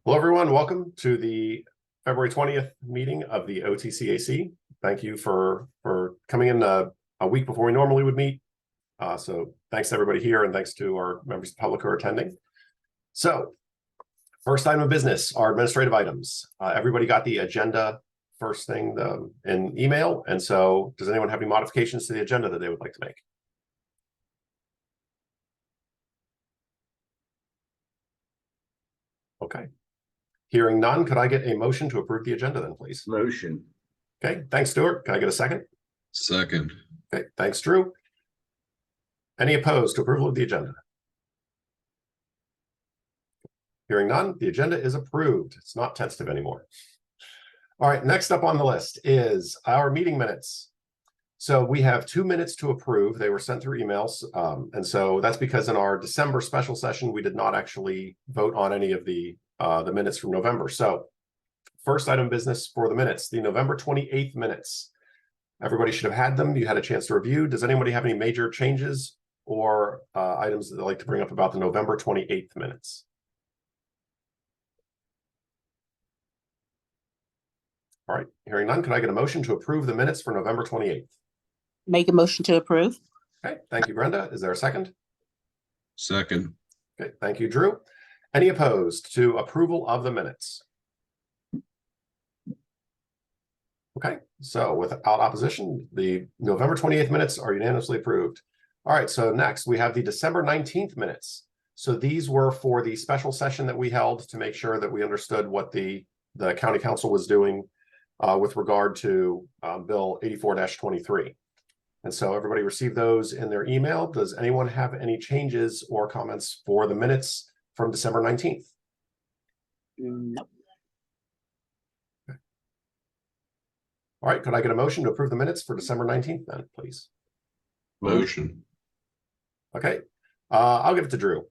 Hello, everyone. Welcome to the February 20th meeting of the OTCAC. Thank you for coming in a week before we normally would meet. So thanks to everybody here, and thanks to our members of the public who are attending. So first item of business, our administrative items. Everybody got the agenda first thing in email. And so does anyone have any modifications to the agenda that they would like to make? Okay. Hearing none, could I get a motion to approve the agenda then, please? Motion. Okay, thanks, Stuart. Can I get a second? Second. Okay, thanks, Drew. Any opposed to approval of the agenda? Hearing none, the agenda is approved. It's not tentative anymore. All right, next up on the list is our meeting minutes. So we have 2 minutes to approve. They were sent through emails. And so that's because in our December special session, we did not actually vote on any of the minutes from November. So first item of business for the minutes, the November 28th minutes. Everybody should have had them. You had a chance to review. Does anybody have any major changes or items that they'd like to bring up about the November 28th minutes? All right, hearing none, can I get a motion to approve the minutes for November 28th? Make a motion to approve. Okay, thank you, Brenda. Is there a second? Second. Okay, thank you, Drew. Any opposed to approval of the minutes? Okay, so without opposition, the November 28th minutes are unanimously approved. All right, so next we have the December 19th minutes. So these were for the special session that we held to make sure that we understood what the county council was doing with regard to Bill 84-23. And so everybody received those in their email. Does anyone have any changes or comments for the minutes from December 19th? No. Okay. All right, could I get a motion to approve the minutes for December 19th then, please? Motion. Okay, I'll give it to Drew.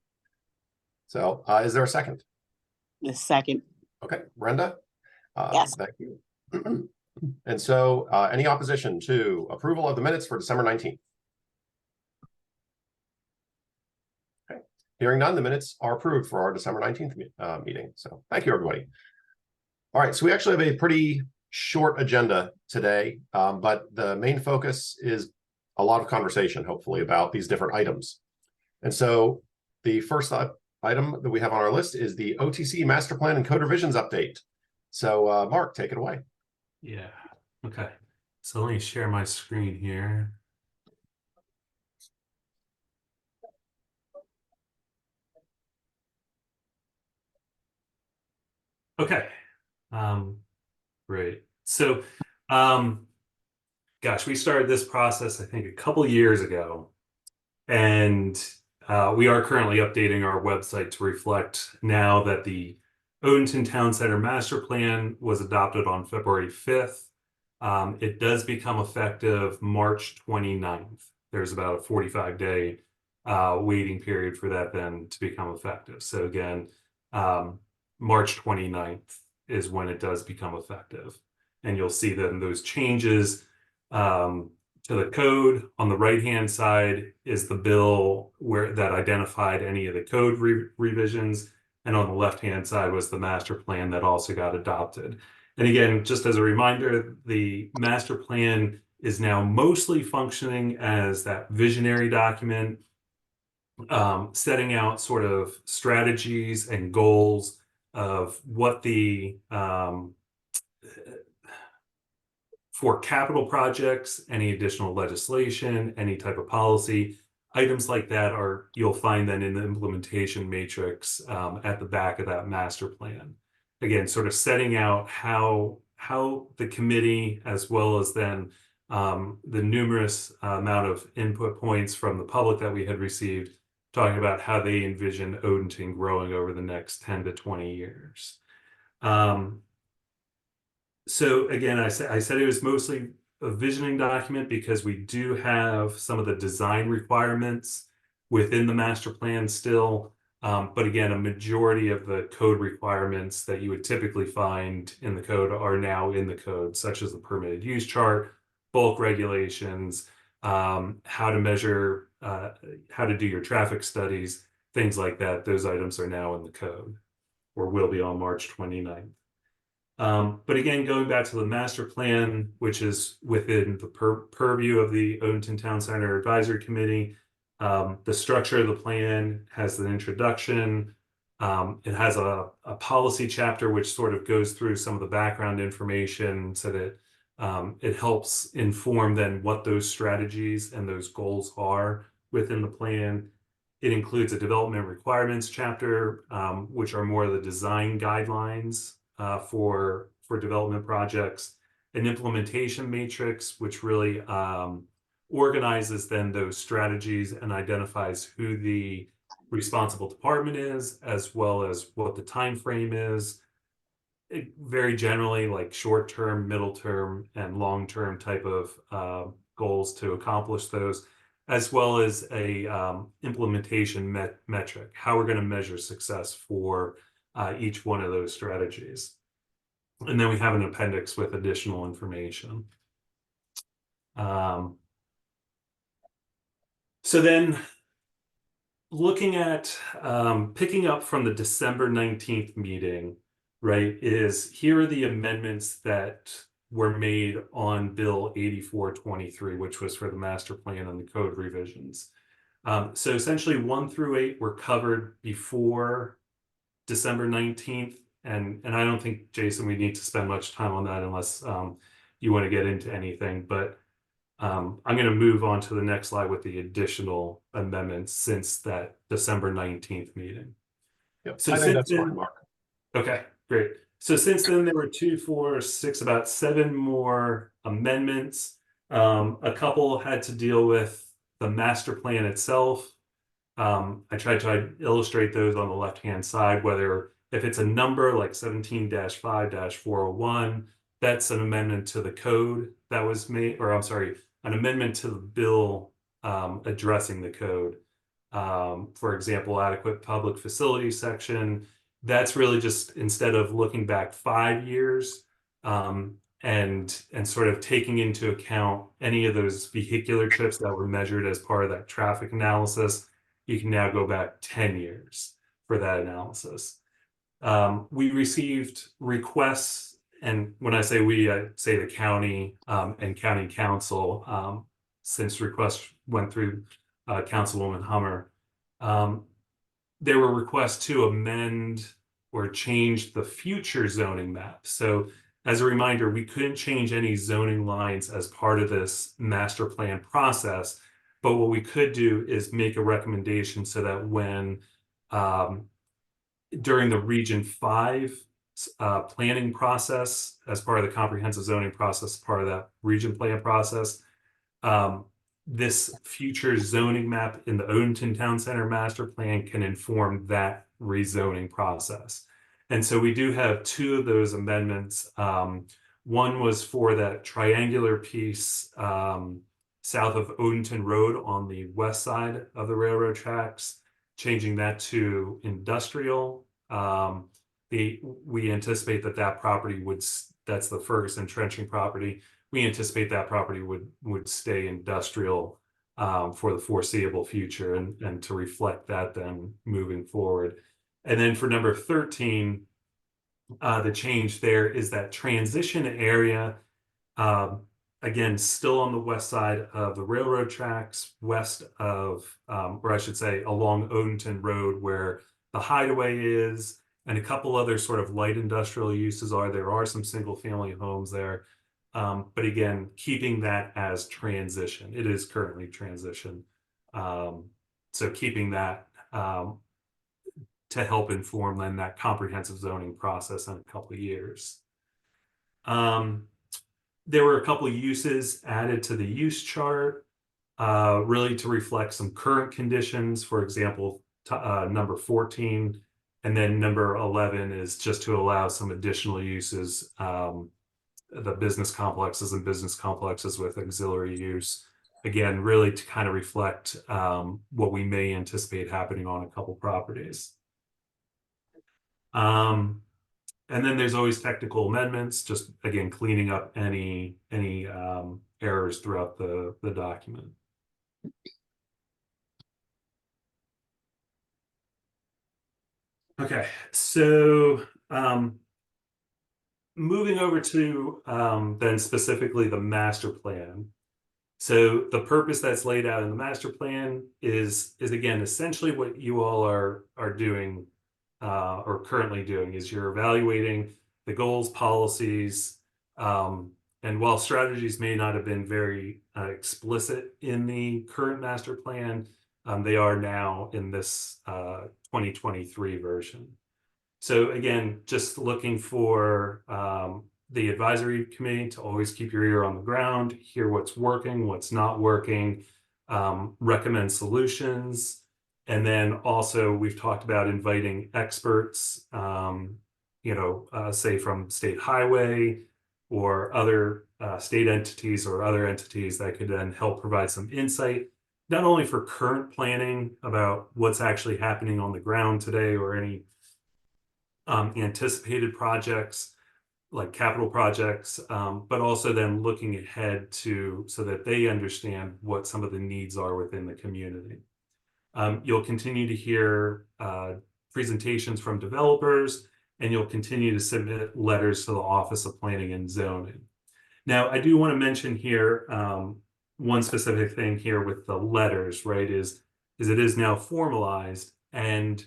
So is there a second? The second. Okay, Brenda? Yes. Thank you. And so any opposition to approval of the minutes for December 19th? Okay, hearing none, the minutes are approved for our December 19th meeting. So thank you, everybody. All right, so we actually have a pretty short agenda today, but the main focus is a lot of conversation, hopefully, about these different items. And so the first item that we have on our list is the OTC Master Plan and Code Revisions update. So Mark, take it away. Yeah, okay. So let me share my screen here. Okay, great. So, gosh, we started this process, I think, a couple years ago, and we are currently updating our website to reflect now that the Odenton Town Center Master Plan was adopted on February 5th. It does become effective March 29th. There's about a 45-day waiting period for that then to become effective. So again, March 29th is when it does become effective. And you'll see then those changes to the code. On the right-hand side is the bill that identified any of the code revisions. And on the left-hand side was the master plan that also got adopted. And again, just as a reminder, the master plan is now mostly functioning as that visionary document, setting out sort of strategies and goals of what for capital projects, any additional legislation, any type of policy, items like that you'll find then in the implementation matrix at the back of that master plan. Again, sort of setting out how the committee, as well as then the numerous amount of input points from the public that we had received, talking about how they envision Odenton growing over the next 10 to 20 years. So again, I said it was mostly a visioning document because we do have some of the design requirements within the master plan still. But again, a majority of the code requirements that you would typically find in the code are now in the code, such as the permitted use chart, bulk regulations, how to measure, how to do your traffic studies, things like that. Those items are now in the code. or will be on March 29th. But again, going back to the master plan, which is within the purview of the Odenton Town Center Advisory Committee, the structure of the plan has an introduction. It has a policy chapter which sort of goes through some of the background information so that it helps inform then what those strategies and those goals are within the plan. It includes a development requirements chapter, which are more of the design guidelines for development projects, an implementation matrix, which really organizes then those strategies and identifies who the responsible department is, as well as what the time frame is. Very generally, like short-term, middle-term, and long-term type of goals to accomplish those, as well as a implementation metric, how we're going to measure success for each one of those strategies. And then we have an appendix with additional information. So then looking at picking up from the December 19th meeting, right, is here are the amendments that were made on Bill 8423, which was for the master plan and the code revisions. So essentially 1 through 8 were covered before December 19th. And I don't think, Jason, we need to spend much time on that unless you want to get into anything. But I'm going to move on to the next slide with the additional amendments since that December 19th meeting. Yep, So I think that's fine, Mark. Okay, great. So since then, there were 2, 4, 6, about 7 more amendments. A couple had to deal with the master plan itself. I tried to illustrate those on the left-hand side, whether if it's a number like 17-5-401, that's an amendment to the code that was made, or I'm sorry, an amendment to the bill addressing the code. For example, adequate public facilities section. That's really just instead of looking back 5 years and sort of taking into account any of those vehicular trips that were measured as part of that traffic analysis, you can now go back 10 years for that analysis. We received requests, and when I say we, I say the county and county council, since requests went through Councilwoman Hummer. There were requests to amend or change the future zoning map. So as a reminder, we couldn't change any zoning lines as part of this master plan process, but what we could do is make a recommendation so that when during the Region 5 planning process, as part of the comprehensive zoning process, part of that region plan process, this future zoning map in the Odenton Town Center master plan can inform that rezoning process. And so we do have 2 of those amendments. One was for that triangular piece south of Odenton Road on the west side of the railroad tracks, changing that to industrial. We anticipate that property would, that's the Ferguson trenching property. We anticipate that property would stay industrial for the foreseeable future and to reflect that then moving forward. And then for number 13, the change there is that transition area, again, still on the west side of the railroad tracks, west of, or I should say along Odenton Road where the hideaway is, and a couple other sort of light industrial uses are. There are some single family homes there. But again, keeping that as transition. It is currently transition. So keeping that to help inform then that comprehensive zoning process in a couple of years. There were a couple of uses added to the use chart, really to reflect some current conditions. For example, number 14, and then number 11 is just to allow some additional uses, the business complexes and business complexes with auxiliary use. Again, really to kind of reflect what we may anticipate happening on a couple properties. And then there's always technical amendments, just again, cleaning up any errors throughout the document. Okay, so moving over to then specifically the master plan. So the purpose that's laid out in the master plan is again essentially what you all are doing or currently doing is you're evaluating the goals, policies, and while strategies may not have been very explicit in the current master plan, they are now in this 2023 version. So again, just looking for the advisory committee to always keep your ear on the ground, hear what's working, what's not working, recommend solutions. And then also we've talked about inviting experts, say from state highway or other state entities or other entities that could then help provide some insight, not only for current planning about what's actually happening on the ground today or any anticipated projects like capital projects, but also then looking ahead to so that they understand what some of the needs are within the community. You'll continue to hear presentations from developers, and you'll continue to submit letters to the Office of Planning and Zoning. Now, I do want to mention here one specific thing here with the letters, right, is it is now formalized, and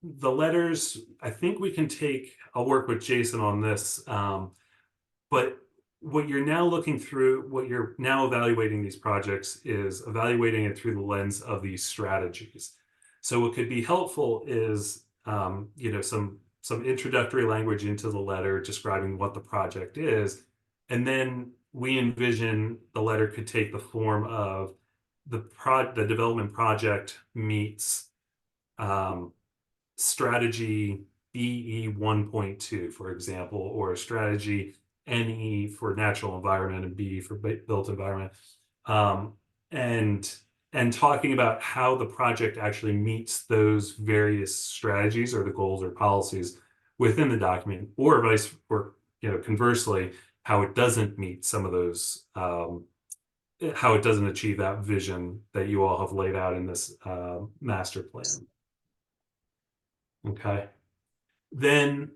the letters, I think we can take, I'll work with Jason on this, but what you're now looking through, what you're now evaluating these projects is evaluating it through the lens of these strategies. So what could be helpful is, some introductory language into the letter describing what the project is. And then we envision the letter could take the form of the development project meets strategy BE 1.2, for example, or strategy NE for natural environment and BE for built environment, and talking about how the project actually meets those various strategies or the goals or policies within the document, or conversely, how it doesn't meet some of those, how it doesn't achieve that vision that you all have laid out in this master plan. Okay. Then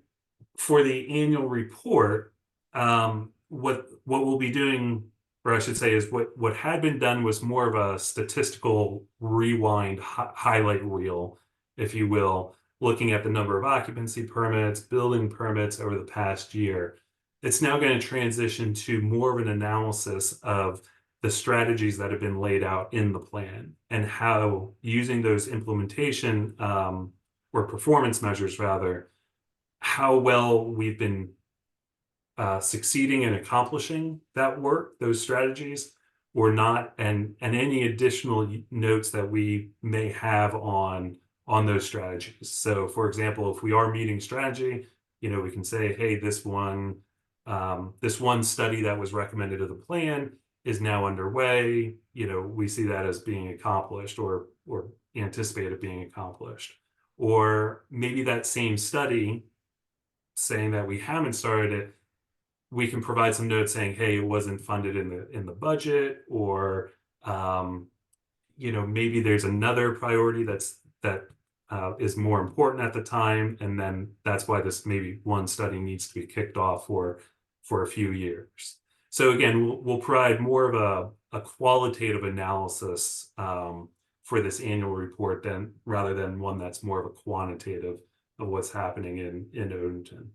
for the annual report, what we'll be doing, or I should say, is what had been done was more of a statistical rewind highlight reel, if you will, looking at the number of occupancy permits, building permits over the past year. It's now going to transition to more of an analysis of the strategies that have been laid out in the plan and how using those implementation or performance measures rather, how well we've been succeeding in accomplishing that work, those strategies, or not, and any additional notes that we may have on those strategies. So for example, if we are meeting strategy, we can say, hey, this one study that was recommended to the plan is now underway. We see that as being accomplished or anticipated being accomplished. Or maybe that same study saying that we haven't started it, we can provide some notes saying, hey, it wasn't funded in the budget, or maybe there's another priority that is more important at the time, and then that's why this maybe one study needs to be kicked off for a few years. So again, we'll provide more of a qualitative analysis for this annual report rather than one that's more of a quantitative of what's happening in Odenton.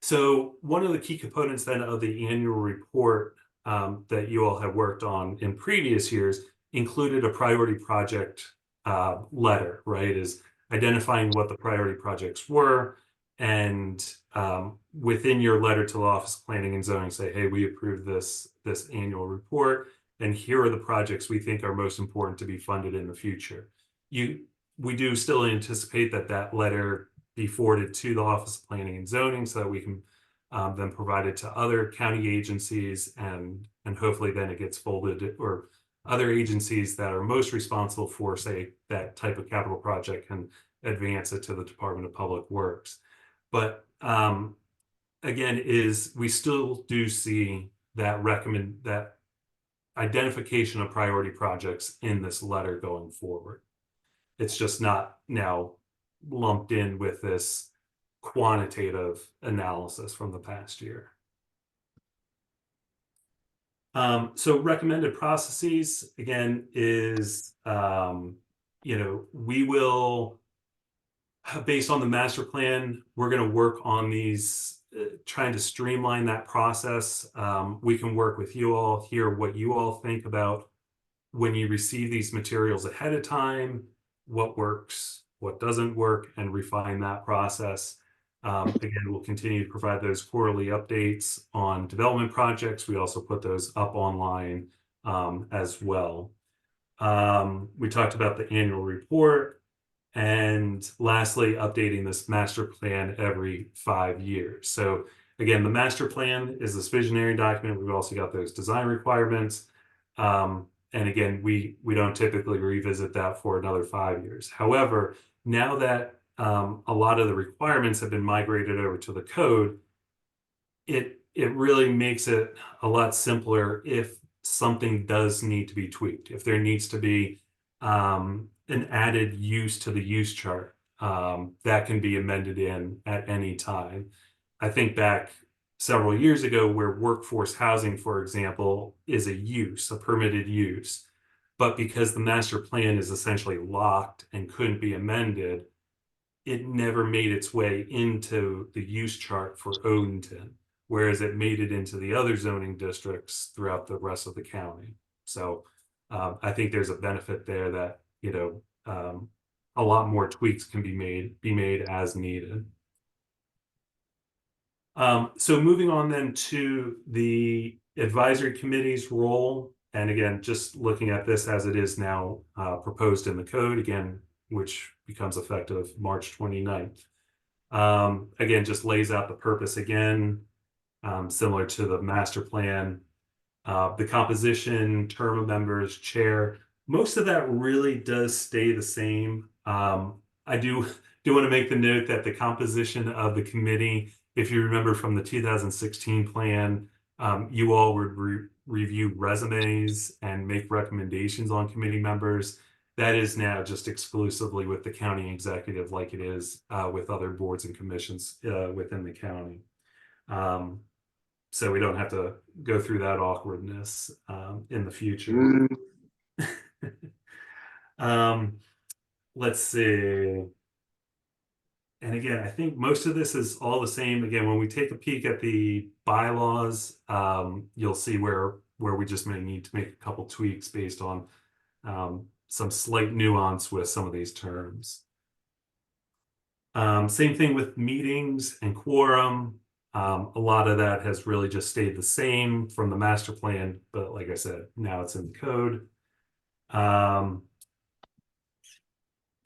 So one of the key components then of the annual report that you all have worked on in previous years included a priority project letter, right? Is identifying what the priority projects were, and within your letter to the Office of Planning and Zoning say, hey, we approved this annual report, and here are the projects we think are most important to be funded in the future. We do still anticipate that letter be forwarded to the Office of Planning and Zoning so that we can then provide it to other county agencies, and hopefully then it gets folded, or other agencies that are most responsible for, say, that type of capital project can advance it to the Department of Public Works. But again, we still do see that identification of priority projects in this letter going forward. It's just not now lumped in with this quantitative analysis from the past year. So recommended processes, again, is, we will, based on the master plan, we're going to work on these, trying to streamline that process. We can work with you all, hear what you all think about when you receive these materials ahead of time, what works, what doesn't work, and refine that process. Again, we'll continue to provide those quarterly updates on development projects. We also put those up online as well. We talked about the annual report. And lastly, updating this master plan every 5 years. So again, the master plan is this visionary document. We've also got those design requirements. And again, we don't typically revisit that for another 5 years. However, now that a lot of the requirements have been migrated over to the code, it really makes it a lot simpler if something does need to be tweaked. If there needs to be an added use to the use chart, that can be amended in at any time. I think back several years ago where workforce housing, for example, is a use, a permitted use. But because the master plan is essentially locked and couldn't be amended, it never made its way into the use chart for Odenton, whereas it made it into the other zoning districts throughout the rest of the county. So I think there's a benefit there that, a lot more tweaks can be made as needed. So moving on then to the advisory committee's role, and again, just looking at this as it is now proposed in the code, again, which becomes effective March 29th. Again, just lays out the purpose again, similar to the master plan. The composition, term of members, chair, most of that really does stay the same. I do want to make the note that the composition of the committee, if you remember from the 2016 plan, you all would review resumes and make recommendations on committee members. That is now just exclusively with the county executive, like it is with other boards and commissions within the county. So we don't have to go through that awkwardness in the future. Let's see. And again, I think most of this is all the same. Again, when we take a peek at the bylaws, you'll see where we just may need to make a couple tweaks based on some slight nuance with some of these terms. Same thing with meetings and quorum. A lot of that has really just stayed the same from the master plan, but like I said, now it's in the code.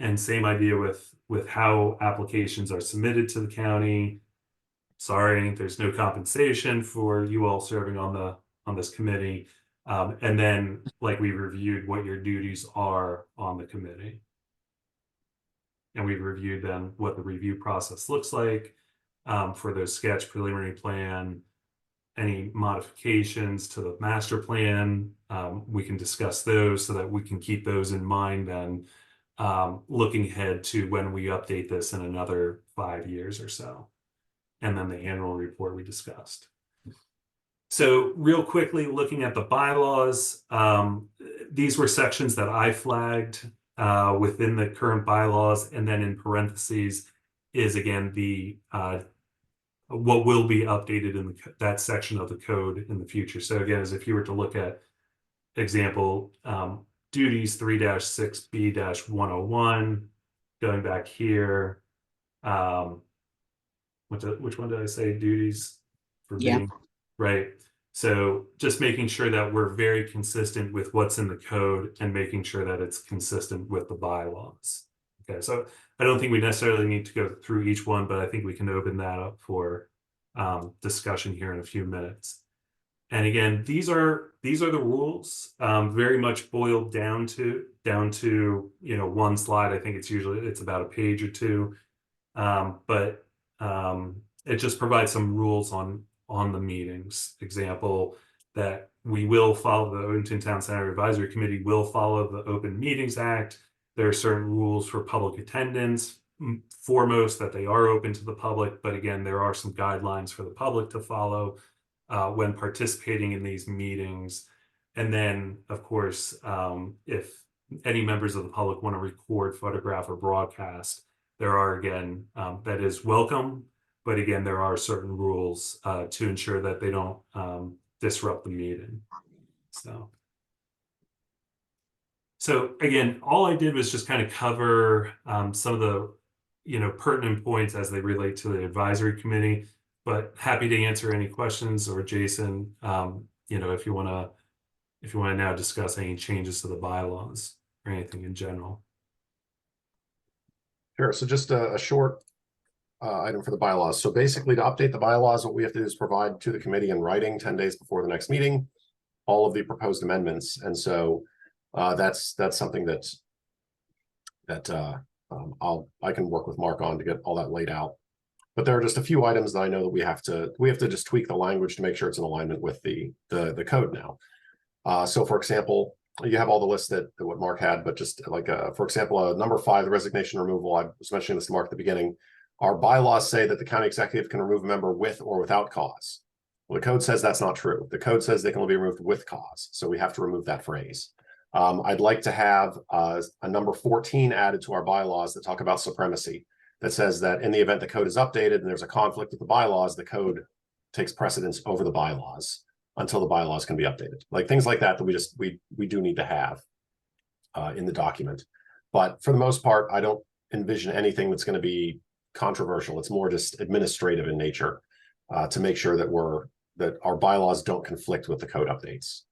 And same idea with how applications are submitted to the county. Sorry, there's no compensation for you all serving on this committee. And then, like we reviewed, what your duties are on the committee. And we've reviewed then what the review process looks like for those sketch preliminary plan, any modifications to the master plan. We can discuss those so that we can keep those in mind and looking ahead to when we update this in another 5 years or so. And then the annual report we discussed. So real quickly, looking at the bylaws, these were sections that I flagged within the current bylaws, and then in parentheses is again the what will be updated in that section of the code in the future. So again, as if you were to look at example duties 3-6B-101, going back here, which one did I say? Duties for being, right? So just making sure that we're very consistent with what's in the code and making sure that it's consistent with the bylaws. Okay, so I don't think we necessarily need to go through each one, but I think we can open that up for discussion here in a few minutes. And again, these are the rules, very much boiled down to one slide. I think it's about a page or two, but it just provides some rules on the meetings. Example, that we will follow the Odenton Town Center Advisory Committee will follow the Open Meetings Act. There are certain rules for public attendance. foremost that they are open to the public, but again, there are some guidelines for the public to follow when participating in these meetings. And then, of course, if any members of the public want to record, photograph, or broadcast, there are, again, that is welcome. But again, there are certain rules to ensure that they don't disrupt the meeting. So again, all I did was just kind of cover some of the pertinent points as they relate to the advisory committee. But happy to answer any questions, or Jason, if you want to now discuss any changes to the bylaws or anything in general. Sure. So just a short item for the bylaws. So basically, to update the bylaws, what we have to do is provide to the committee in writing 10 days before the next meeting all of the proposed amendments. And so that's something that I can work with Mark on to get all that laid out. But there are just a few items that I know that we have to just tweak the language to make sure it's in alignment with the code now. So for example, you have all the lists that what Mark had, but just like for example, number 5, the resignation removal. I was mentioning this to Mark at the beginning. Our bylaws say that the county executive can remove a member with or without cause. Well, the code says that's not true. The code says they can only be removed with cause. So we have to remove that phrase. I'd like to have a number 14 added to our bylaws that talk about supremacy, that says that in the event the code is updated and there's a conflict with the bylaws, the code takes precedence over the bylaws until the bylaws can be updated. Like things like that we do need to have in the document. But for the most part, I don't envision anything that's going to be controversial. It's more just administrative in nature to make sure that our bylaws don't conflict with the code updates.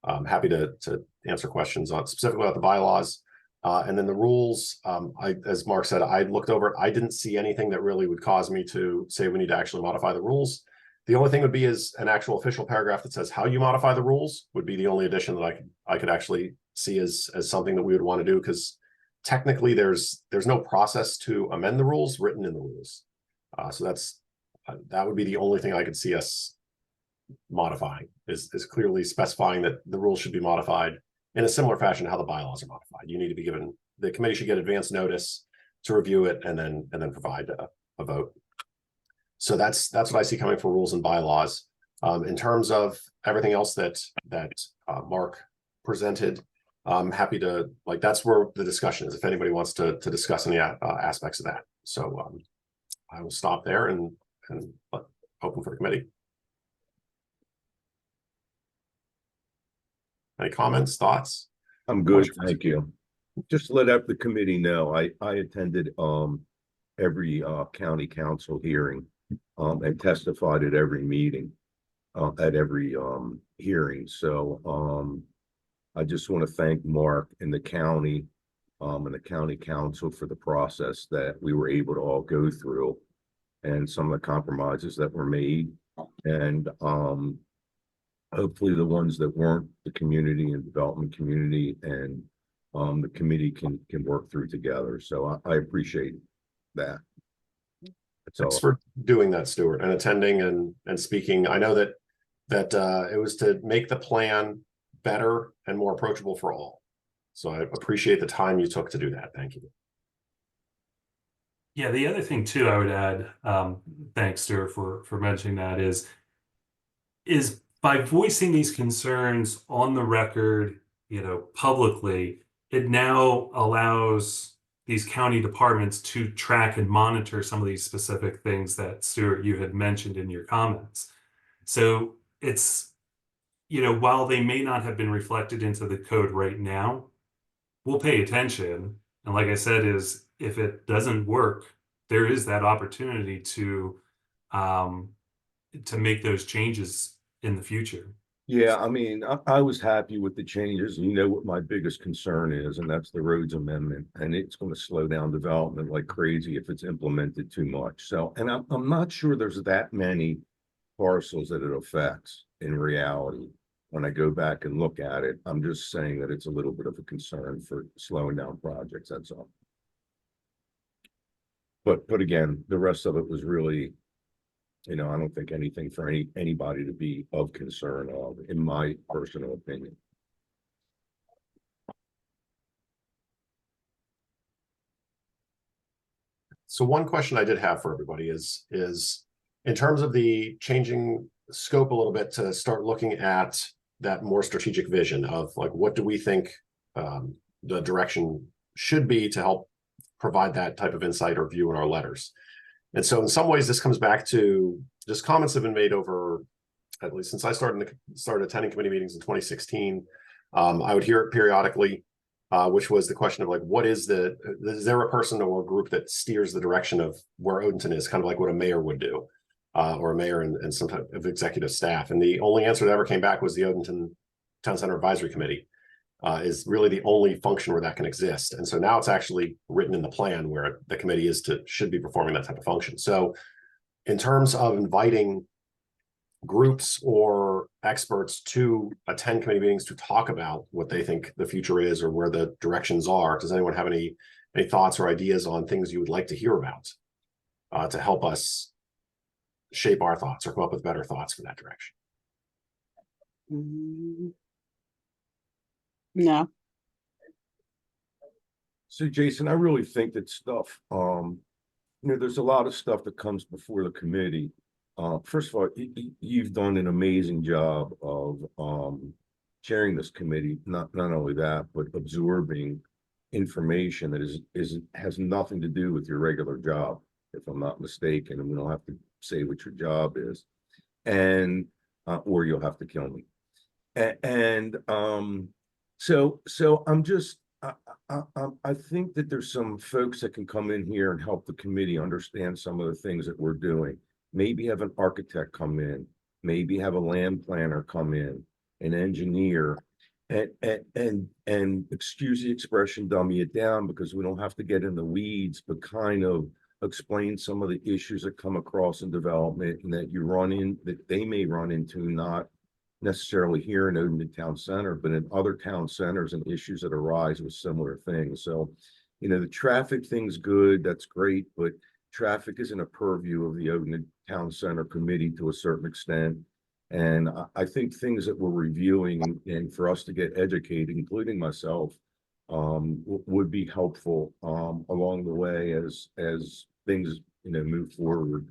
I'm happy to answer questions on specifically about the bylaws. And then the rules, as Mark said, I looked over it. I didn't see anything that really would cause me to say we need to actually modify the rules. The only thing would be is an actual official paragraph that says how you modify the rules would be the only addition that I could actually see as something that we would want to do, because technically there's no process to amend the rules written in the rules. So that would be the only thing I could see us modifying is clearly specifying that the rules should be modified in a similar fashion to how the bylaws are modified. You need to be given, the committee should get advance notice to review it and then provide a vote. So that's what I see coming for rules and bylaws. In terms of everything else that Mark presented, I'm happy to, that's where the discussion is, if anybody wants to discuss any aspects of that. So I will stop there and open for the committee. Any comments, thoughts? I'm good, thank you. Just let out the committee know, I attended every county council hearing and testified at every meeting, at every hearing. So I just want to thank Mark and the county council for the process that we were able to all go through and some of the compromises that were made. And hopefully the ones that weren't, the community and development community and the committee can work through together. So I appreciate that. Thanks for doing that, Stuart, and attending and speaking. I know that it was to make the plan better and more approachable for all. So I appreciate the time you took to do that. Thank you. Yeah, the other thing too, I would add, thanks, Stuart, for mentioning that, is by voicing these concerns on the record, publicly, it now allows these county departments to track and monitor some of these specific things that, Stuart, you had mentioned in your comments. So it's, while they may not have been reflected into the code right now, we'll pay attention. And like I said, is if it doesn't work, there is that opportunity to make those changes in the future. Yeah, I mean, I was happy with the changes. You know what my biggest concern is, and that's the roads amendment. And it's going to slow down development like crazy if it's implemented too much. So, and I'm not sure there's that many parcels that it affects in reality. When I go back and look at it, I'm just saying that it's a little bit of a concern for slowing down projects, that's all. But again, the rest of it was really, I don't think anything for anybody to be of concern of, in my personal opinion. So one question I did have for everybody is in terms of the changing scope a little bit to start looking at that more strategic vision of like, what do we think the direction should be to help provide that type of insight or view in our letters. And so in some ways, this comes back to just comments have been made over, at least since I started attending committee meetings in 2016. I would hear it periodically, which was the question of like, is there a person or a group that steers the direction of where Odenton is, kind of like what a mayor would do, or a mayor and some type of executive staff. And the only answer that ever came back was the Odenton Town Center Advisory Committee is really the only function where that can exist. And so now it's actually written in the plan where the committee should be performing that type of function. So in terms of inviting groups or experts to attend committee meetings to talk about what they think the future is or where the directions are, does anyone have any thoughts or ideas on things you would like to hear about to help us shape our thoughts or come up with better thoughts for that direction? No. So Jason, I really think that stuff, there's a lot of stuff that comes before the committee. First of all, you've done an amazing job of chairing this committee. Not only that, but absorbing information that has nothing to do with your regular job, if I'm not mistaken, and we don't have to say what your job is, and or you'll have to kill me. So I'm just I think that there's some folks that can come in here and help the committee understand some of the things that we're doing. Maybe have an architect come in, maybe have a land planner come in, an engineer, and excuse the expression, dummy it down, because we don't have to get in the weeds, but kind of explain some of the issues that come across in development and that they may run into, not necessarily here in Odenton Town Center, but in other town centers and issues that arise with similar things. So, the traffic thing's good, that's great, but traffic isn't a purview of the Odenton Town Center Committee to a certain extent. And I think things that we're reviewing and for us to get educated, including myself, would be helpful along the way as things move forward.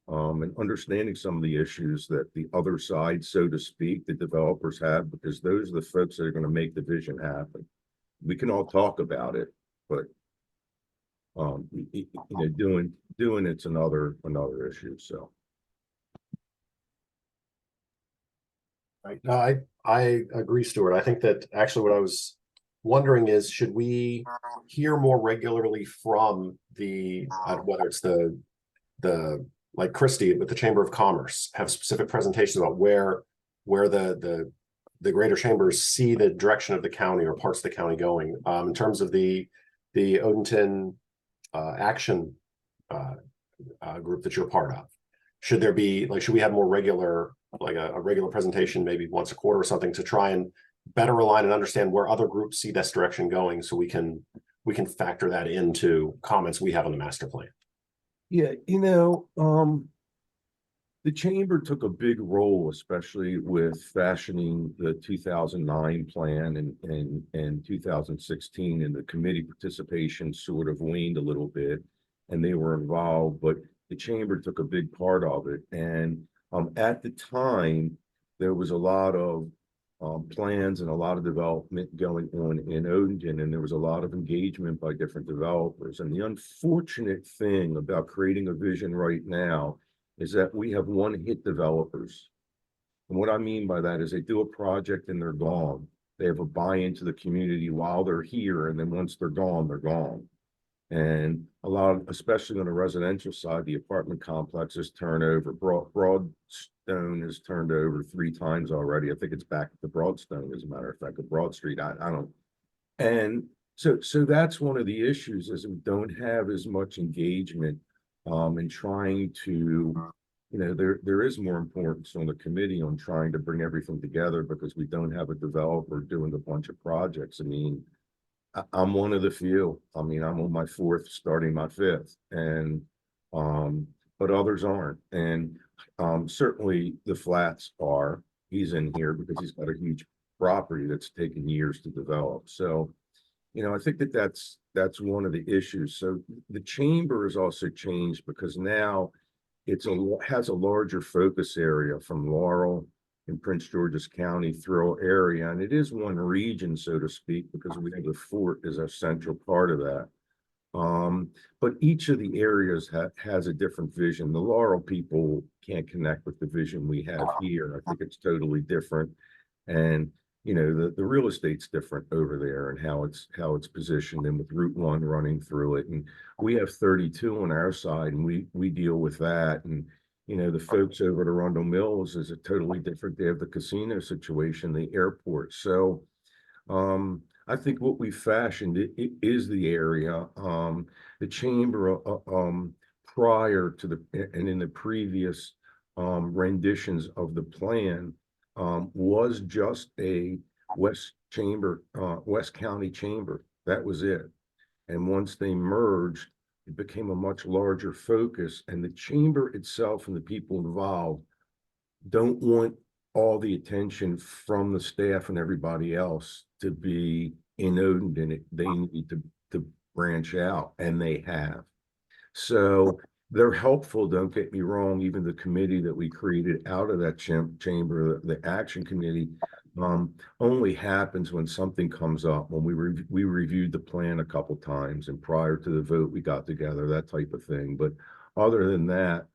And understanding some of the issues that the other side, so to speak, the developers have, because those are the folks that are going to make the vision happen. We can all talk about it, but doing it's another issue. So right. No, I agree, Stuart. I think that actually what I was wondering is, should we hear more regularly from the whether it's the like Christie with the Chamber of Commerce, have specific presentations about where the greater chambers see the direction of the county or parts of the county going, in terms of the Odenton action group that you're part of. Should there be should we have more regular, like a regular presentation, maybe once a quarter or something, to try and better align and understand where other groups see this direction going, so we can factor that into comments we have on the master plan? yeah, the chamber took a big role, especially with fashioning the 2009 plan and 2016, and the committee participation sort of waned a little bit, and they were involved, but the chamber took a big part of it. And at the time, there was a lot of plans and a lot of development going on in Odenton, and there was a lot of engagement by different developers. And the unfortunate thing about creating a vision right now is that we have one-hit developers. And what I mean by that is they do a project and they're gone. They have a buy-in to the community while they're here, and then once they're gone, they're gone. And a lot of, especially on the residential side, the apartment complexes turn over. Broadstone has turned over 3 times already. I think it's back to Broadstone, as a matter of fact, at Broad Street. I don't. And so that's one of the issues, is we don't have as much engagement in trying to, there is more importance on the committee on trying to bring everything together, because we don't have a developer doing a bunch of projects. I mean, I'm one of the few. I mean, I'm on my 4th, starting my 5th, and but others aren't. And certainly the Flats are. He's in here because he's got a huge property that's taken years to develop. So I think that's one of the issues. So the chamber has also changed because now has a larger focus area from Laurel and Prince George's County through area, and it is one region, so to speak, because we have the fort as a central part of that. But each of the areas has a different vision. The Laurel people can't connect with the vision we have here. I think it's totally different. And the real estate's different over there and how it's positioned, and with Route 1 running through it. And we have 32 on our side, and we deal with that. And the folks over at Arundel Mills is a totally different. They have the casino situation, the airport. So I think what we fashioned is the area. The chamber prior to and in the previous renditions of the plan was just a West County chamber. That was it. And once they merged, it became a much larger focus. And the chamber itself and the people involved don't want all the attention from the staff and everybody else to be in Odenton. They need to branch out, and they have. So they're helpful, don't get me wrong. Even the committee that we created out of that chamber, the action committee, only happens when something comes up. When we reviewed the plan a couple times, and prior to the vote, we got together, that type of thing. But other than that,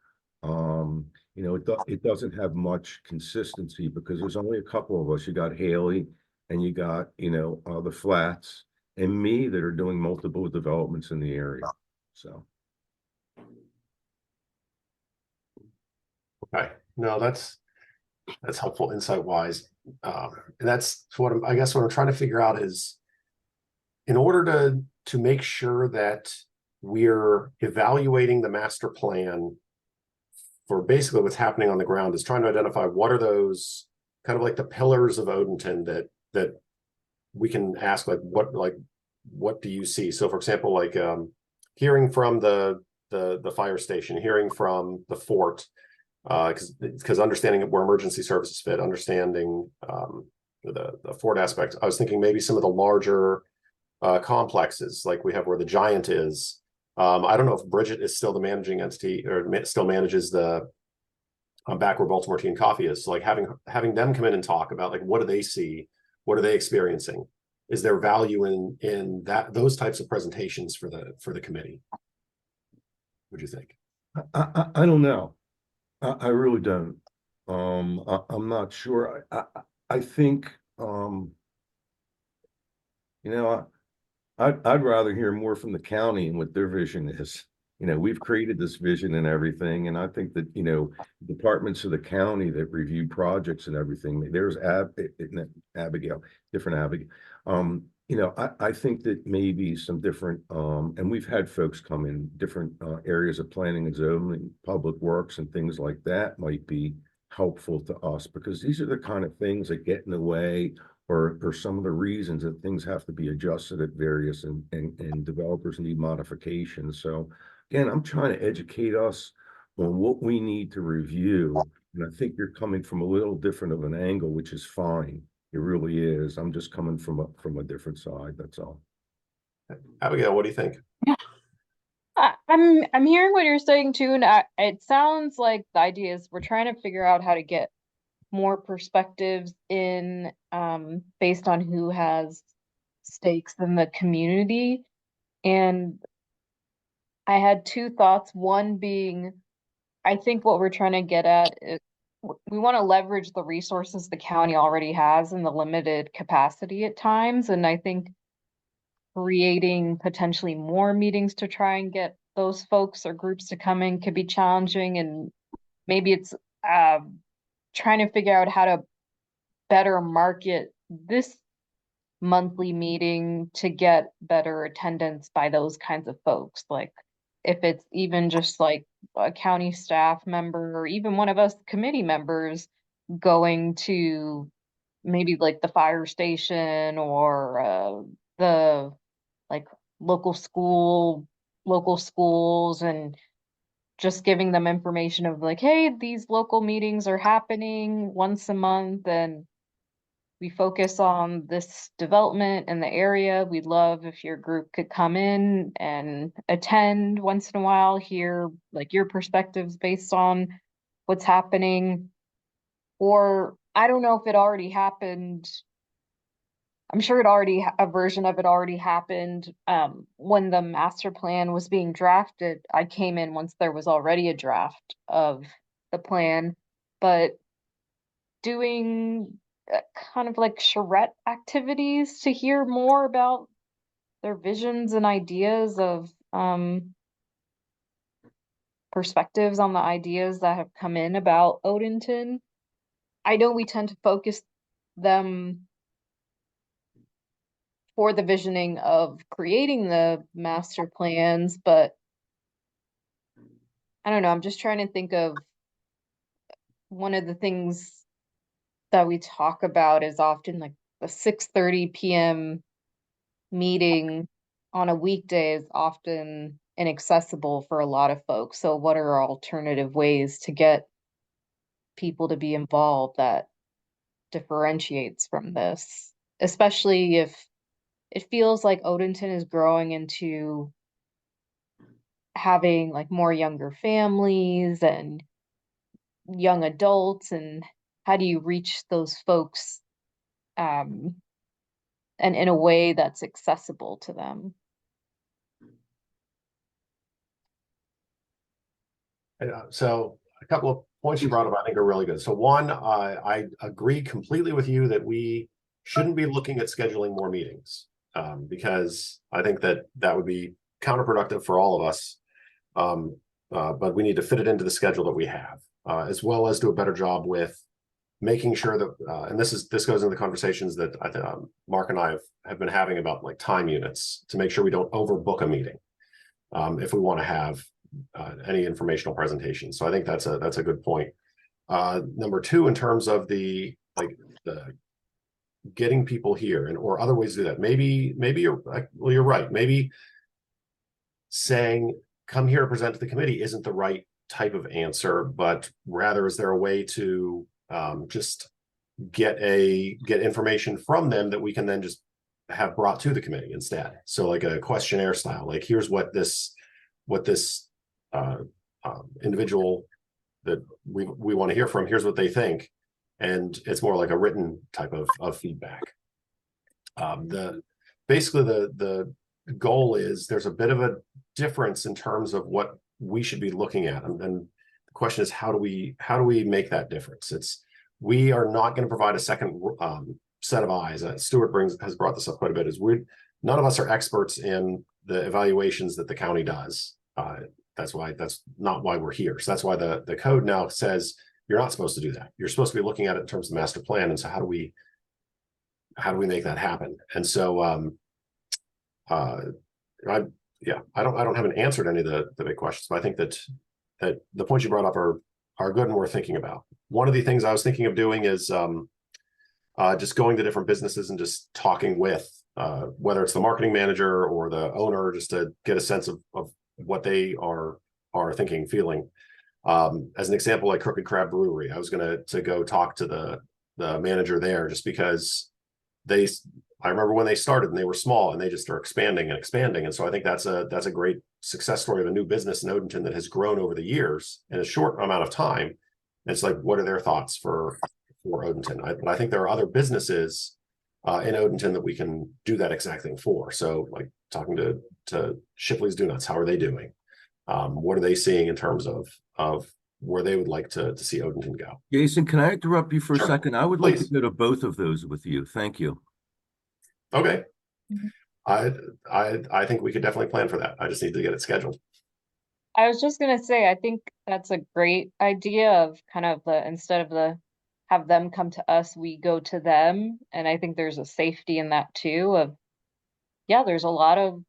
it doesn't have much consistency because there's only a couple of us. You got Haley, and you got the Flats, and me that are doing multiple developments in the area. So. Okay, no, that's helpful insight wise. And that's what I guess what I'm trying to figure out is, in order to make sure that we're evaluating the master plan for basically what's happening on the ground, is trying to identify what are those kind of like the pillars of Odenton that we can ask, like what do you see? So for example, like hearing from the fire station, hearing from the fort, because understanding where emergency services fit, understanding the fort aspect. I was thinking maybe some of the larger complexes, like we have where the Giant is. I don't know if Bridget is still the managing entity or still manages the back where Baltimore Tea and Coffee is. So like having them come in and talk about like what do they see, what are they experiencing? Is there value in those types of presentations for the committee? What do you think? I don't know. I really don't. I'm not sure. I think I'd rather hear more from the county and what their vision is. We've created this vision and everything, and I think that departments of the county that review projects and everything. There's Abigail, different Abigail. I think that maybe some different, and we've had folks come in different areas of planning and zoning, public works, and things like that might be helpful to us, because these are the kind of things that get in the way, or some of the reasons that things have to be adjusted at various and developers need modifications. So again, I'm trying to educate us on what we need to review. And I think you're coming from a little different of an angle, which is fine. It really is. I'm just coming from a different side. That's all. Abigail, what do you think? I'm hearing what you're saying too, and it sounds like the idea is we're trying to figure out how to get more perspectives in based on who has stakes in the community. And I had two thoughts. One being, I think what we're trying to get at is we want to leverage the resources the county already has in the limited capacity at times. And I think creating potentially more meetings to try and get those folks or groups to come in could be challenging. And maybe it's trying to figure out how to better market this monthly meeting to get better attendance by those kinds of folks. Like if it's even just like a county staff member or even one of us committee members going to maybe like the fire station or the like local schools and just giving them information of like, hey, these local meetings are happening once a month and we focus on this development in the area. We'd love if your group could come in and attend once in a while, hear like your perspectives based on what's happening. Or I don't know if it already happened. I'm sure a version of it already happened when the master plan was being drafted. I came in once there was already a draft of the plan, but doing kind of like charrette activities to hear more about their visions and ideas of perspectives on the ideas that have come in about Odenton. I know we tend to focus them for the visioning of creating the master plans, but I don't know, I'm just trying to think of one of the things that we talk about is often like the 6:30 p.m. meeting on a weekday is often inaccessible for a lot of folks. So what are alternative ways to get people to be involved that differentiates from this, especially if it feels like Odenton is growing into having like more younger families and young adults, and how do you reach those folks and in a way that's accessible to them? So a couple of points you brought up, I think, are really good. So one, I agree completely with you that we shouldn't be looking at scheduling more meetings because I think that that would be counterproductive for all of us. But we need to fit it into the schedule that we have, as well as do a better job with making sure that, and this goes into the conversations that Mark and I have been having about like time units to make sure we don't overbook a meeting if we want to have any informational presentation. So I think that's a good point. Number two, in terms of the getting people here and or other ways to do that, maybe you're right. Maybe saying come here to present to the committee isn't the right type of answer, but rather is there a way to just get information from them that we can then just have brought to the committee instead? So like a questionnaire style, like here's what this individual that we want to hear from, here's what they think, and it's more like a written type of feedback. Basically the goal is there's a bit of a difference in terms of what we should be looking at, and the question is how do we make that difference? We are not going to provide a second set of eyes. Stuart has brought this up quite a bit. None of us are experts in the evaluations that the county does. That's not why we're here. So that's why the code now says you're not supposed to do that. You're supposed to be looking at it in terms of the master plan. And so how do we make that happen? And so I don't have an answer to any of the big questions, but I think that the points you brought up are good and worth thinking about. One of the things I was thinking of doing is just going to different businesses and just talking with whether it's the marketing manager or the owner, just to get a sense of what they are thinking, feeling. As an example, like Crooked Crab Brewery, I was going to go talk to the manager there just because I remember when they started and they were small and they just are expanding. And so I think that's a great success story of a new business in Odenton that has grown over the years in a short amount of time. And it's like, what are their thoughts for Odenton? But I think there are other businesses in Odenton that we can do that exact thing for. So like talking to Shipley's Donuts, how are they doing? What are they seeing in terms of where they would like to see Odenton go? Jason, can I interrupt you for Sure. a second? I would like to Please. go to both of those with you. Thank you. Okay. Mhm. I think we could definitely plan for that. I just need to get it scheduled. I was just gonna say, I think that's a great idea of kind of instead of have them come to us, we go to them. And I think there's a safety in that too of, yeah, there's a lot of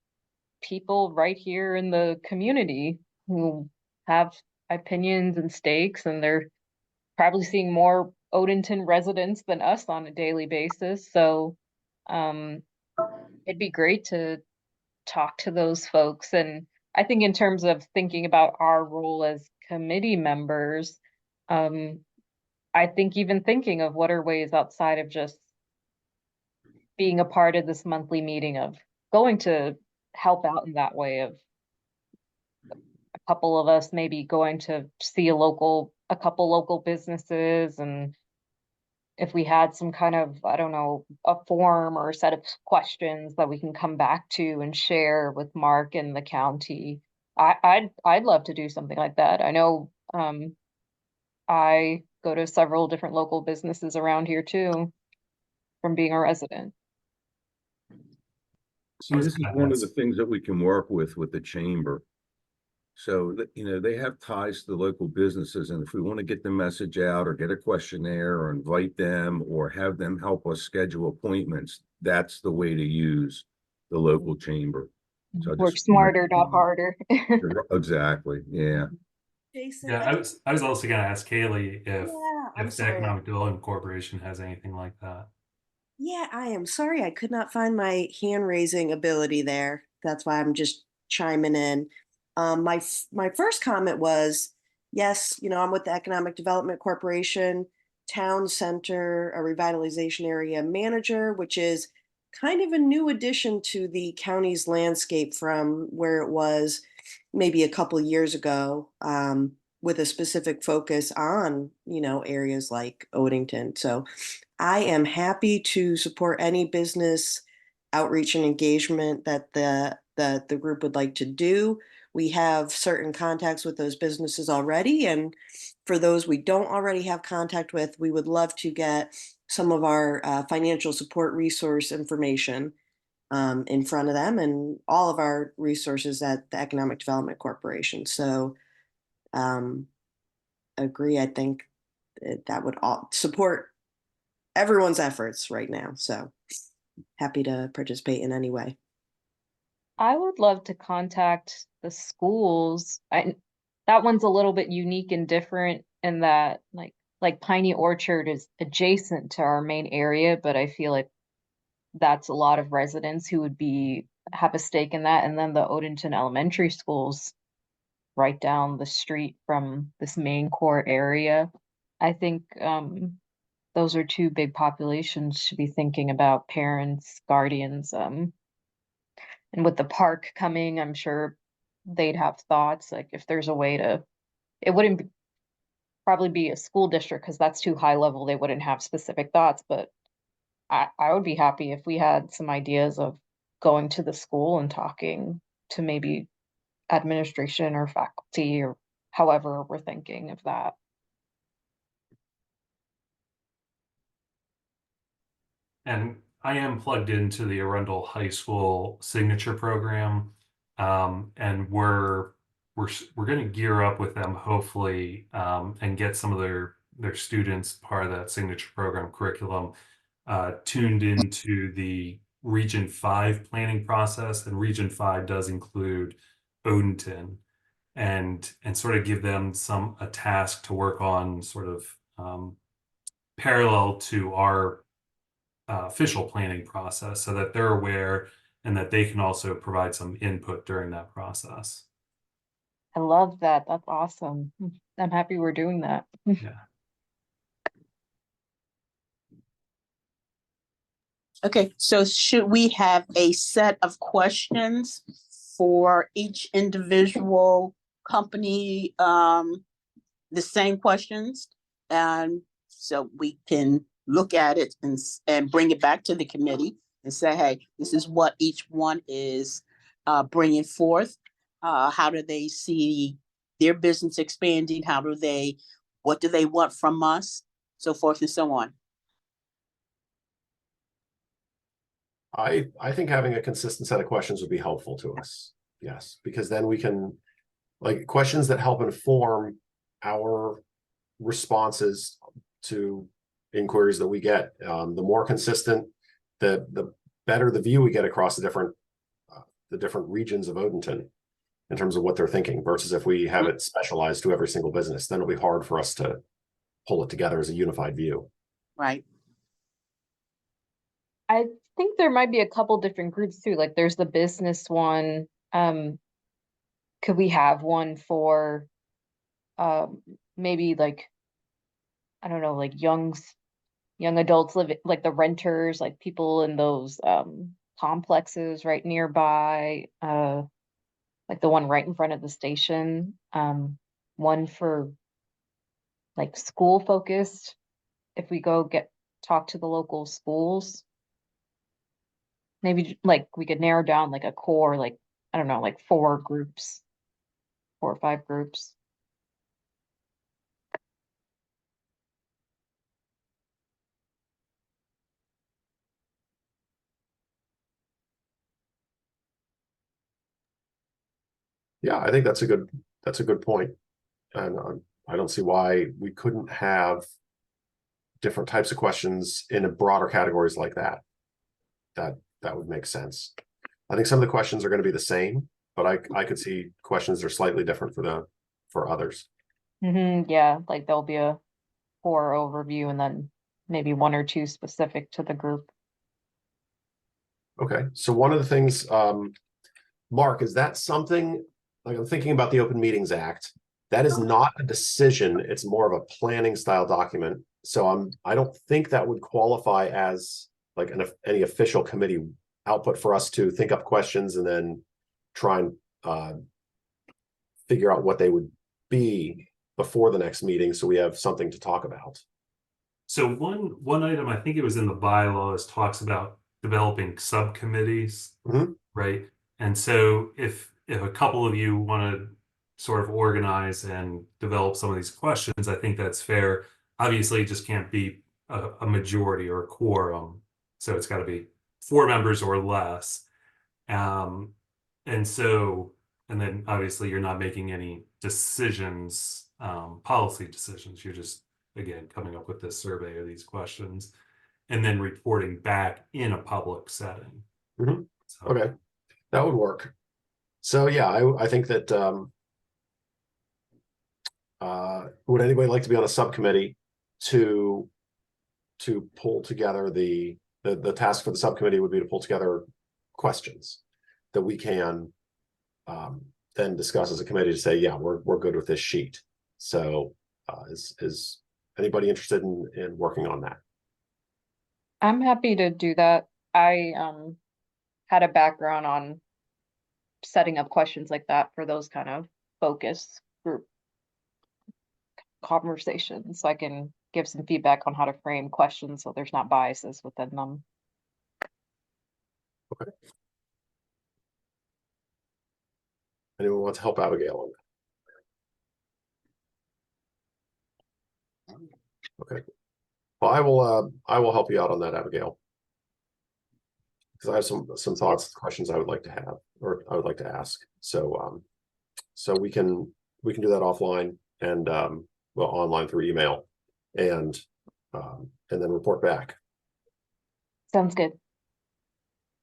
people right here in the community who have opinions and stakes, and they're probably seeing more Odenton residents than us on a daily basis. So it'd be great to talk to those folks. And I think in terms of thinking about our role as committee members, I think even thinking of what are ways outside of just being a part of this monthly meeting of going to help out in that way of a couple of us maybe going to see a couple local businesses, and if we had some kind of, I don't know, a form or a set of questions that we can come back to and share with Mark and the county. I'd love to do something like that. I know I go to several different local businesses around here too, from being a resident. See, this is one of the things that we can work with the chamber. So that, you know, they have ties to the local businesses, and if we want to get the message out or get a questionnaire or invite them or have them help us schedule appointments, that's the way to use the local chamber. So I Work just- smarter, not harder. Exactly, yeah. Jason, Yeah, I was also gonna ask Kaylee if I'm the sorry. Economic Development Corporation has anything like that. Yeah, I am sorry. I could not find my hand raising ability there. That's why I'm just chiming in. My first comment was, yes, you know, I'm with the Economic Development Corporation, Town Center, a revitalization area manager, which is kind of a new addition to the county's landscape from where it was maybe a couple years ago, with a specific focus on, you know, areas like Odenton. So I am happy to support any business outreach and engagement that the group would like to do. We have certain contacts with those businesses already, and for those we don't already have contact with, we would love to get some of our financial support resource information in front of them and all of our resources at the Economic Development Corporation. So agree. I think that would all support everyone's efforts right now. So happy to participate in any way. I would love to contact the schools. That one's a little bit unique and different in that like Piney Orchard is adjacent to our main area, but I feel like that's a lot of residents who would have a stake in that. And then the Odenton Elementary Schools right down the street from this main core area. I think those are two big populations to be thinking about, parents, guardians, and with the park coming, I'm sure they'd have thoughts, like if there's a way to, it wouldn't probably be a school district because that's too high level, they wouldn't have specific thoughts, but I would be happy if we had some ideas of going to the school and talking to maybe administration or faculty or however we're thinking of that. And I am plugged into the Arundel High School signature program, and we're going to gear up with them hopefully, and get some of their students part of that signature program curriculum tuned into the Region 5 planning process, and Region 5 does include Odenton, and sort of give them a task to work on, sort of parallel to our official planning process, so that they're aware and that they can also provide some input during that process. I love that. That's awesome. I'm happy we're doing that. Yeah. Okay, so should we have a set of questions for each individual company, the same questions? And so we can look at it and bring it back to the committee and say, hey, this is what each one is bringing forth. How do they see their business expanding? What do they want from us? So forth and so on. I think having a consistent set of questions would be helpful to us. Yes, because then we can, like, questions that help inform our responses to inquiries that we get. The more consistent, the better the view we get across the different regions of Odenton in terms of what they're thinking, versus if we have it specialized to every single business, then it'll be hard for us to pull it together as a unified view. Right. I think there might be a couple different groups too. Like there's the business one. Could we have one for maybe like, I don't know, like young young adults living, like the renters, like people in those complexes right nearby, like the one right in front of the station, one for like school focused, if we go talk to the local schools. Maybe like we could narrow down like a core, like, I don't know, like 4 groups, 4 or 5 groups. Yeah, I think that's a good point. And I don't see why we couldn't have different types of questions in a broader categories like that. That would make sense. I think some of the questions are going to be the same, but I could see questions that are slightly different for others. Yeah, like there'll be a core overview and then maybe 1 or 2 specific to the group. Okay, so one of the things, Mark, is that something, like I'm thinking about the Open Meetings Act, that is not a decision, it's more of a planning style document. So I don't think that would qualify as like any official committee output for us to think up questions and then try and figure out what they would be before the next meeting, so we have something to talk about. So one item, I think it was in the bylaws, talks about developing subcommittees, right? And so if a couple of you want to sort of organize and develop some of these questions, I think that's fair. Obviously, it just can't be a majority or a quorum, so it's got to be 4 members or less. And then obviously you're not making any decisions, policy decisions. You're just, again, coming up with this survey of these questions and then reporting back in a public setting. So, Okay, that would work. So yeah, I think that would anybody like to be on a subcommittee to pull together the task for the subcommittee would be to pull together questions that we can then discuss as a committee to say, yeah, we're good with this sheet. So is anybody interested in working on that? I'm happy to do that. I had a background on setting up questions like that for those kind of focus group conversations, so I can give some feedback on how to frame questions so there's not biases within them. Okay. Anyone want to help Abigail on that? Okay. Well, I will help you out on that, Abigail, because I have some thoughts, questions I would like to have, or I would like to ask. So so we can do that offline and well, online through email, and then report back. Sounds good.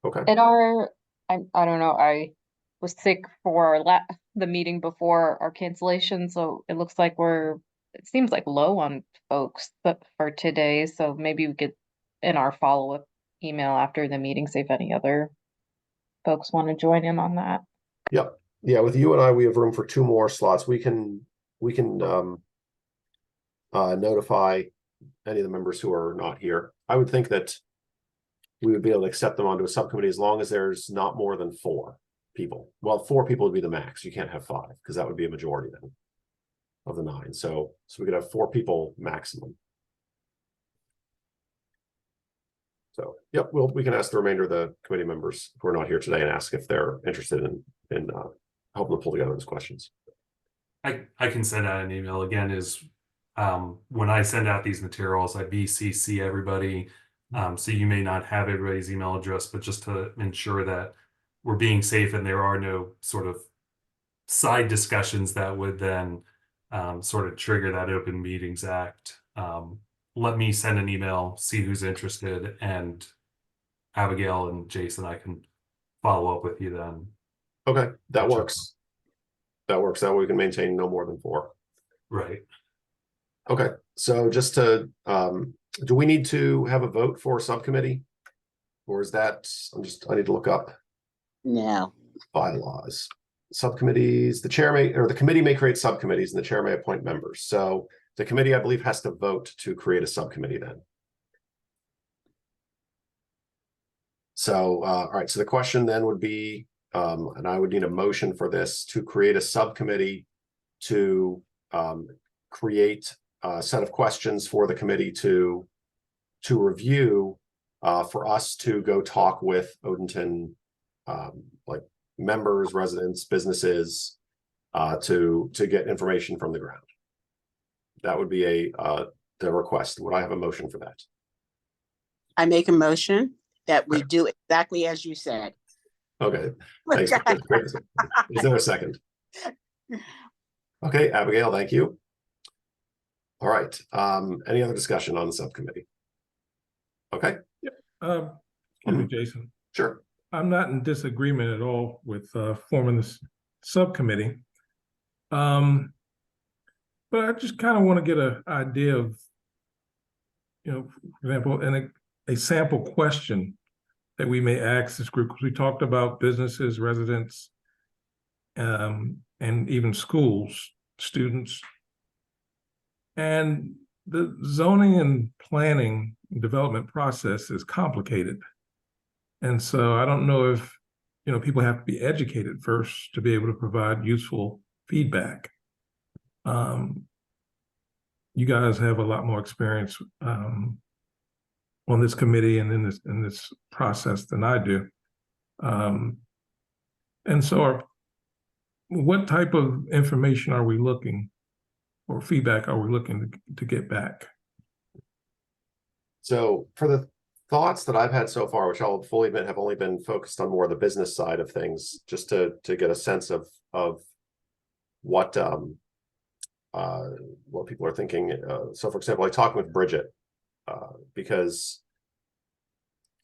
Okay. In our, I don't know, I was sick for the meeting before our cancellation, so it looks like it seems like low on folks but for today, so maybe we could, in our follow-up email after the meeting, see if any other folks want to join in on that. Yep. Yeah, with you and I, we have room for 2 more slots. We can notify any of the members who are not here. I would think that we would be able to accept them onto a subcommittee as long as there's not more than 4 people. Well, 4 people would be the max. You can't have 5 because that would be a majority then of the 9. So we could have 4 people maximum. So yep, we can ask the remainder of the committee members who are not here today and ask if they're interested in helping to pull together those questions. I can send out an email again. Is when I send out these materials, I BCC everybody. So you may not have everybody's email address, but just to ensure that we're being safe and there are no sort of side discussions that would then sort of trigger that Open Meetings Act. Let me send an email, see who's interested, and Abigail and Jason, I can follow up with you then. Okay, that works. That works. That way we can maintain no more than 4. Right. Okay, so just to do we need to have a vote for subcommittee, or is that I need to look up No. bylaws. Subcommittees, the committee may create subcommittees and the chair may appoint members. So the committee, I believe, has to vote to create a subcommittee then. So, all right, so the question then would be, and I would need a motion for this, to create a subcommittee to create a set of questions for the committee to review, for us to go talk with Odenton, like members, residents, businesses, to get information from the ground. That would be the request. Would I have a motion for that? I make a motion that we do exactly as you said. Okay, thanks. Is there a second? Okay, Abigail, thank you. All right, any other discussion on the subcommittee? Okay, Excuse me, Jason. sure. I'm not in disagreement at all with forming this subcommittee. But I just kind of want to get an idea of, for example, a sample question that we may ask this group, because we talked about businesses, residents, and even schools, students. And the zoning and planning development process is complicated. And so I don't know if, people have to be educated first to be able to provide useful feedback. You guys have a lot more experience on this committee and in this process than I do. And so what type of information are we looking, or feedback are we looking to get back? So for the thoughts that I've had so far, which I'll fully admit have only been focused on more the business side of things, just to get a sense of what people are thinking. So for example, I talked with Bridget, because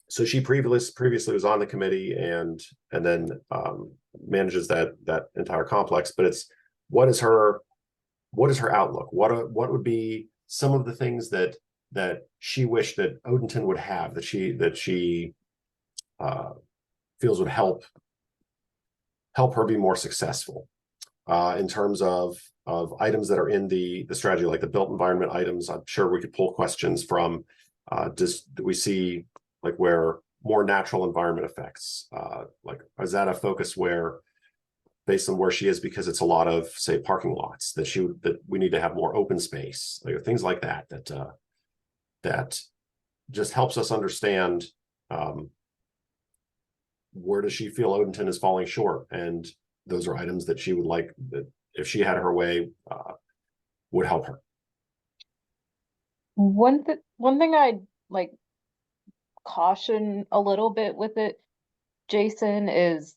so she previously was on the committee and then manages that entire complex. But it's what is her outlook? What would be some of the things that she wished that Odenton would have, that she feels would help her be more successful, in terms of items that are in the strategy, like the built environment items. I'm sure we could pull questions from, do we see like where more natural environment effects, like is that a focus where, based on where she is, because it's a lot of, say, parking lots, that we need to have more open space, like things like that that just helps us understand, where does she feel Odenton is falling short, and those are items that she would like, that if she had her way, would help her. One thing I'd like caution a little bit with it, Jason, is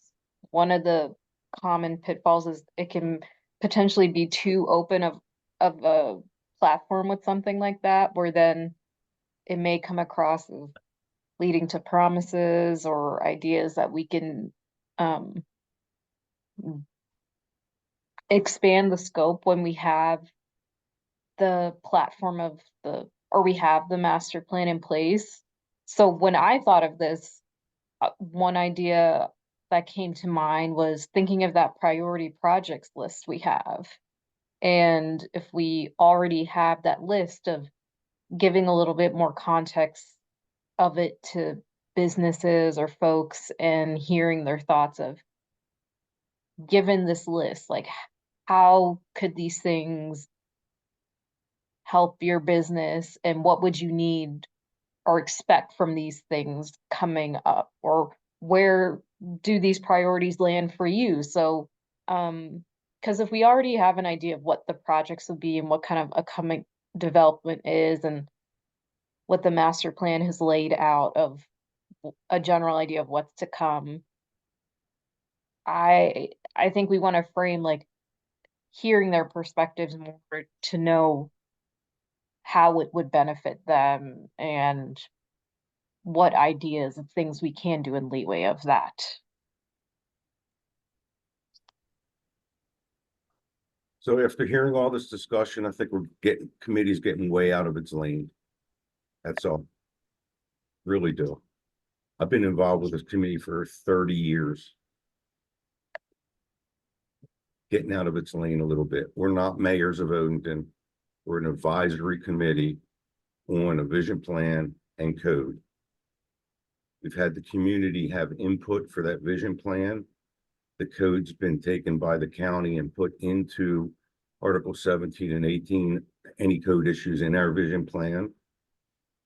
one of the common pitfalls is it can potentially be too open of a platform with something like that, where then it may come across as leading to promises or ideas that we can expand the scope when we have the platform of we have the master plan in place. So when I thought of this, one idea that came to mind was thinking of that priority projects list we have. And if we already have that list, of giving a little bit more context of it to businesses or folks and hearing their thoughts of, given this list, like how could these things help your business, and what would you need or expect from these things coming up, or where do these priorities land for you? So because if we already have an idea of what the projects will be and what kind of upcoming development is, and what the master plan has laid out of a general idea of what's to come, I think we want to frame like hearing their perspectives more to know how it would benefit them and what ideas of things we can do in leeway of that. So after hearing all this discussion, I think committee's getting way out of its lane. That's all. Really do. I've been involved with this committee for 30 years. Getting out of its lane a little bit. We're not mayors of Odenton. We're an advisory committee on a vision plan and code. We've had the community have input for that vision plan. The code's been taken by the county and put into Article 17 and 18, any code issues in our vision plan.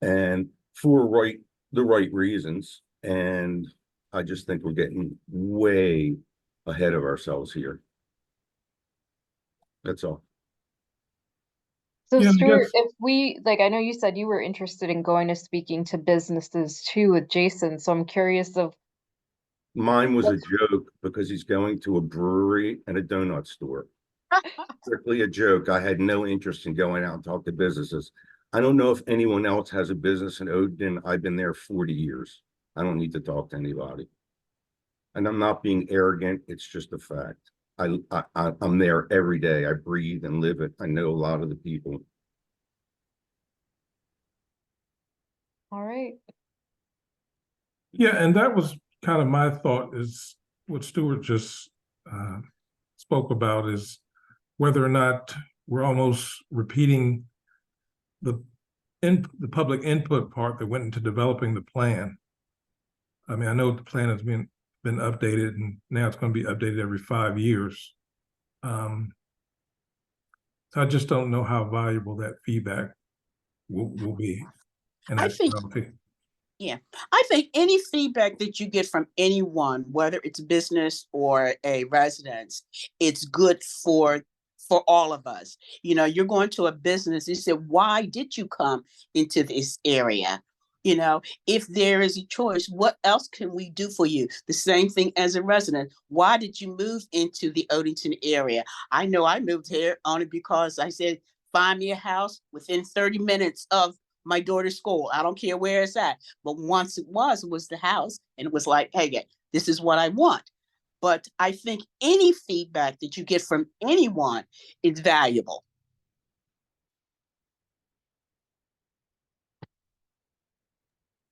And for the right reasons. And I just think we're getting way ahead of ourselves here. That's all. So Yeah, I Stuart, guess- if we, like, I know you said you were interested in going to speaking to businesses too with Jason, so I'm curious of, Mine was a joke because he's going to a brewery and a donut store. Strictly a joke. I had no interest in going out and talk to businesses. I don't know if anyone else has a business in Odenton. I've been there 40 years. I don't need to talk to anybody. And I'm not being arrogant. It's just a fact. I'm there every day. I breathe and live it. I know a lot of the people. all right, Yeah, and that was kind of my thought, is what Stuart just spoke about, is whether or not we're almost repeating the public input part that went into developing the plan. I mean, I know the plan has been updated, and now it's going to be updated every 5 years. So I just don't know how valuable that feedback will be. And I think, yeah, I think any feedback that you get from anyone, whether it's business or a residence, it's good for all of us. You know, you're going to a business, you say, why did you come into this area? You know, if there is a choice, what else can we do for you? The same thing as a resident. Why did you move into the Odenton area? I know I moved here only because I said, find me a house within 30 minutes of my daughter's school. I don't care where it's at. But once it was the house, and it was like, hey, this is what I want. But I think any feedback that you get from anyone is valuable.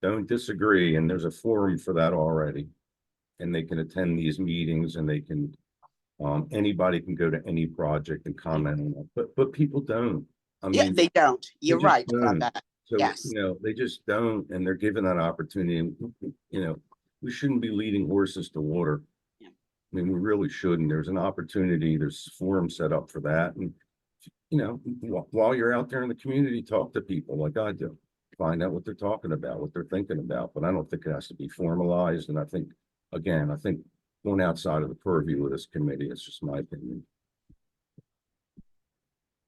Don't disagree. And there's a forum for that already. And they can attend these meetings, and they can, anybody can go to any project and comment on it. But people don't. I Yeah, mean, they don't. You're just right about don't. that. So, Yes. you know, they just don't, and they're given that opportunity. And, you know, we shouldn't be leading horses to water. Yeah. I mean, we really shouldn't. There's an opportunity, there's forums set up for that. And, you know, while you're out there in the community, talk to people like I do. Find out what they're talking about, what they're thinking about. But I don't think it has to be formalized. And I think, again, going outside of the purview of this committee, it's just my opinion.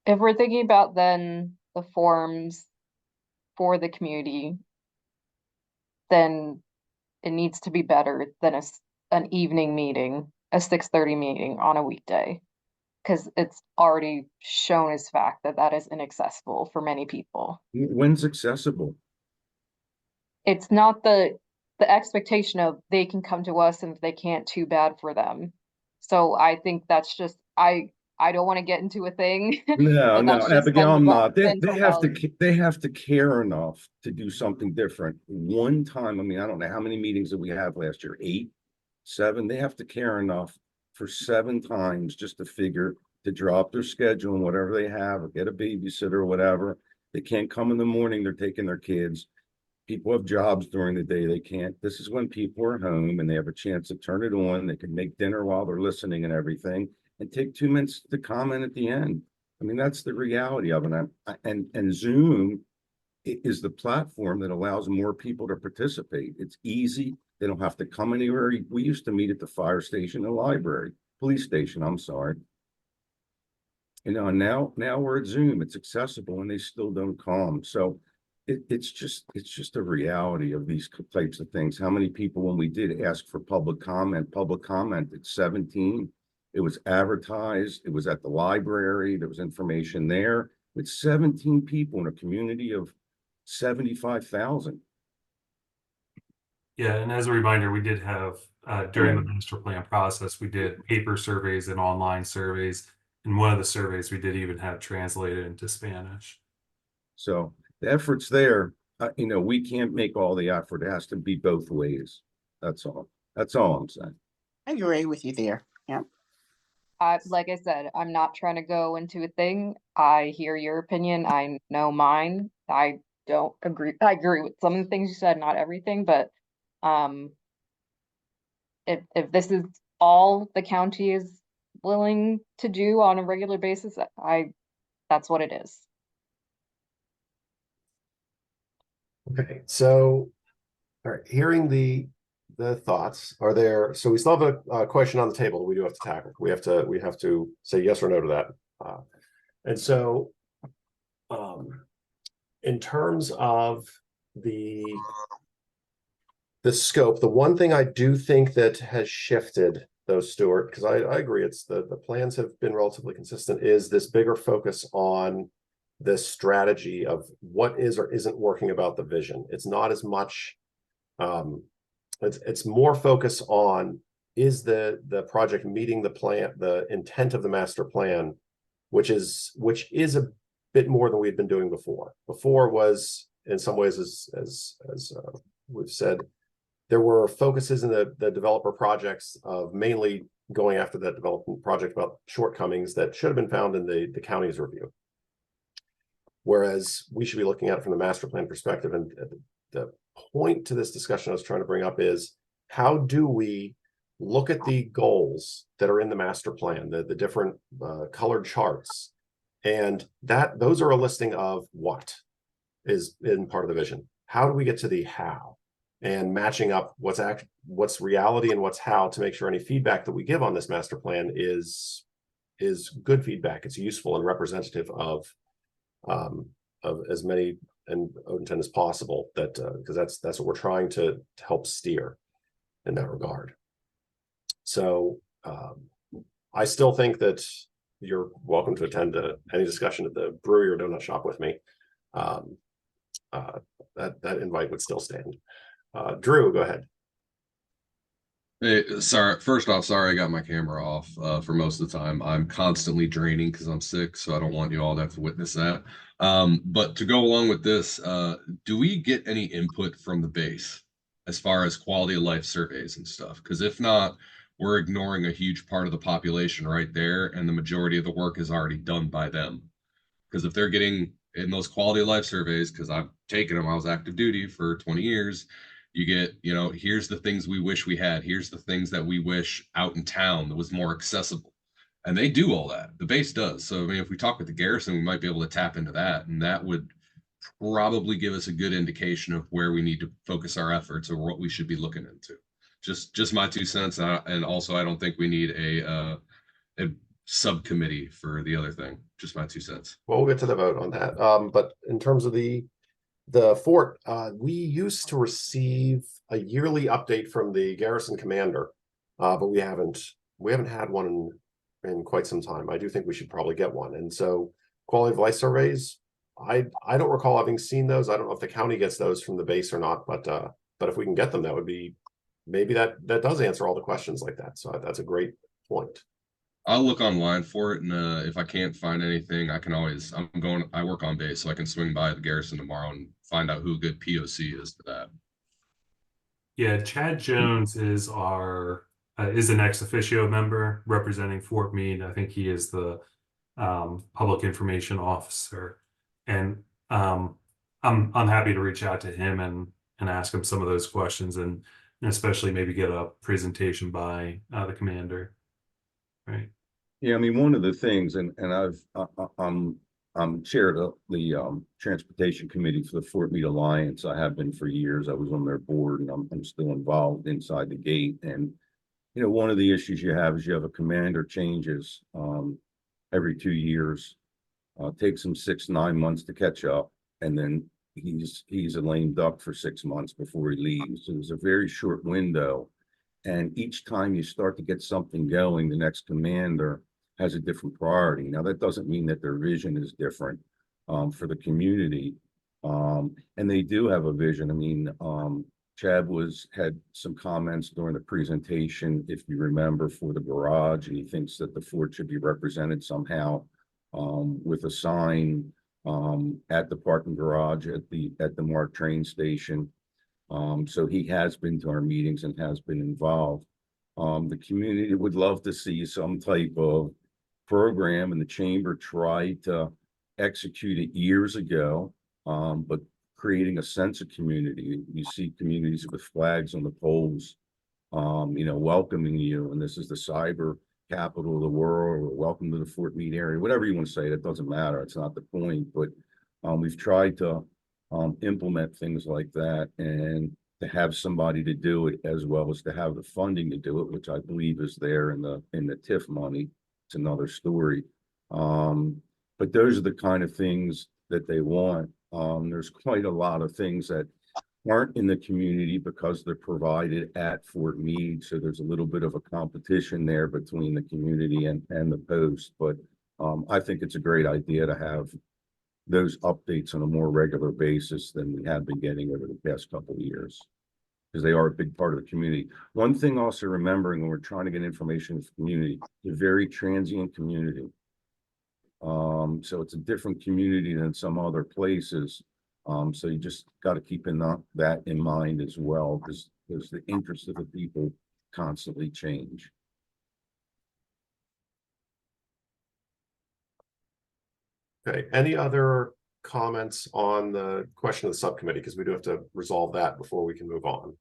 if we're thinking about then the forums for the community, then it needs to be better than an evening meeting, a 6:30 meeting on a weekday. Because it's already shown as fact that that is inaccessible for many people. When's accessible? It's not the expectation of they can come to us, and if they can't, too bad for them. So I think that's just, I don't want to get into a thing. No, but no, that's just Abigail, I'm not. They mental have health. they have to care enough to do something different. One time, I mean, I don't know how many meetings did we have last year, 8, 7? They have to care enough for 7 times just to figure to drop their schedule and whatever they have, or get a babysitter or whatever. They can't come in the morning, they're taking their kids. People have jobs during the day, they can't. This is when people are home and they have a chance to turn it on. They can make dinner while they're listening and everything, and take 2 minutes to comment at the end. I mean, that's the reality of it. And Zoom is the platform that allows more people to participate. It's easy. They don't have to come anywhere. We used to meet at the fire station, the library, police station, I'm sorry. You know, and now we're at Zoom. It's accessible, and they still don't come. So it's just a reality of these types of things. How many people, when we did ask for public comment at 17, it was advertised, it was at the library, there was information there, with 17 people in a community of 75,000. Yeah, and as a reminder, we did have, during the master plan process, we did paper surveys and online surveys. And one of the surveys we did even have translated into Spanish. So the effort's there. You know, we can't make all the effort. It has to be both ways. That's all. That's all I'm saying. I agree with you there. Yeah. Like I said, I'm not trying to go into a thing. I hear your opinion. I know mine. I don't agree. I agree with some of the things you said, not everything, but If this is all the county is willing to do on a regular basis, that's what it is. Okay, so, all right, hearing the thoughts, are there, so we still have a question on the table that we do have to tackle. We have to say yes or no to that. And so, in terms of the scope, the one thing I do think that has shifted though, Stuart, because I agree, it's the plans have been relatively consistent, is this bigger focus on this strategy of what is or isn't working about the vision. It's not as much, it's more focus on, is the project meeting the plan, the intent of the master plan, which is a bit more than we've been doing before. Before was, in some ways, as we've said, there were focuses in the developer projects of mainly going after that development project about shortcomings that should have been found in the county's review. Whereas we should be looking at it from the master plan perspective. And the point to this discussion I was trying to bring up is, how do we look at the goals that are in the master plan, the different colored charts, and those are a listing of what is in part of the vision. How do we get to the how? And matching up what's reality and what's how, to make sure any feedback that we give on this master plan is good feedback. It's useful and representative of as many and Odenton as possible, that because that's what we're trying to help steer in that regard. So I still think that you're welcome to attend any discussion at the brewery or donut shop with me. That invite would still stand. Drew, go ahead. Hey, sorry. First off, sorry I got my camera off for most of the time. I'm constantly draining because I'm sick, so I don't want you all to have to witness that. But to go along with this, do we get any input from the base as far as quality of life surveys and stuff? Because if not, we're ignoring a huge part of the population right there, and the majority of the work is already done by them. Because if they're getting in those quality of life surveys, because I've taken them, I was active duty for 20 years. You get, here's the things we wish we had. Here's the things that we wish out in town that was more accessible. And they do all that. The base does. So, I mean, if we talk with the garrison, we might be able to tap into that. And that would probably give us a good indication of where we need to focus our efforts or what we should be looking into. Just my 2 cents. And also, I don't think we need a subcommittee for the other thing. Just my 2 cents. Well, we'll get to the vote on that. But in terms of the fort, we used to receive a yearly update from the garrison commander, but we haven't had one in quite some time. I do think we should probably get one. And so quality of life surveys, I don't recall having seen those. I don't know if the county gets those from the base or not, but if we can get them, that would be, maybe that does answer all the questions like that. So that's a great point. I'll look online for it, and if I can't find anything, I can always, I work on base, so I can swing by the garrison tomorrow and find out who a good POC is to that. Yeah, Chad Jones is is an ex officio member representing Fort Meade. I think he is the public information officer, and I'm happy to reach out to him and ask him some of those questions, and especially maybe get a presentation by the commander. Right. Yeah, I mean, one of the things, and I'm chair of the transportation committee for the Fort Meade Alliance. I have been for years. I was on their board, and I'm still involved inside the gate. And one of the issues you have is you have a commander changes every 2 years. Takes him 6-9 months to catch up, and then he's a lame duck for 6 months before he leaves. So it's a very short window. And each time you start to get something going, the next commander has a different priority. Now, that doesn't mean that their vision is different for the community. And they do have a vision. I mean, Chad had some comments during the presentation, if you remember, for the garage, and he thinks that the fort should be represented somehow with a sign at the parking garage at the MARC train station. So he has been to our meetings and has been involved. The community would love to see some type of program, and the chamber tried to execute it years ago, but creating a sense of community. You see communities with flags on the poles, welcoming you, and this is the cyber capital of the world, or welcome to the Fort Meade area, whatever you want to say. That doesn't matter. It's not the point, but we've tried to implement things like that, and to have somebody to do it, as well as to have the funding to do it, which I believe is there in the TIF money. It's another story. But those are the kind of things that they want. There's quite a lot of things that aren't in the community because they're provided at Fort Meade. So there's a little bit of a competition there between the community and the post. But I think it's a great idea to have those updates on a more regular basis than we have been getting over the past couple of years, because they are a big part of the community. One thing also remembering when we're trying to get information in the community, a very transient community. So it's a different community than some other places. So you just got to keep that in mind as well, because the interests of the people constantly change. Okay, any other comments on the question of the subcommittee? Because we do have to resolve that before we can move on.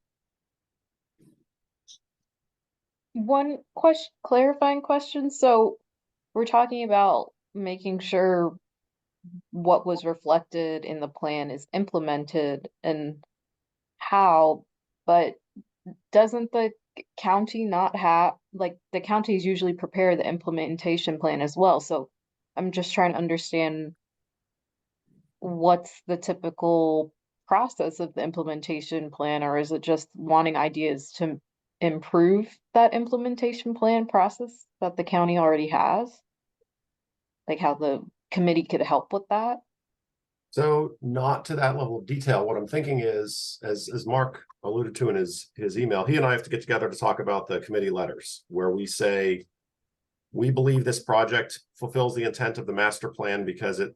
One clarifying question. So we're talking about making sure what was reflected in the plan is implemented and how, but doesn't the county not have, like, the counties usually prepare the implementation plan as well? So I'm just trying to understand what's the typical process of the implementation plan, or is it just wanting ideas to improve that implementation plan process that the county already has? Like how the committee could help with that? So not to that level of detail. What I'm thinking is, as Mark alluded to in his email, he and I have to get together to talk about the committee letters, where we say, we believe this project fulfills the intent of the master plan because it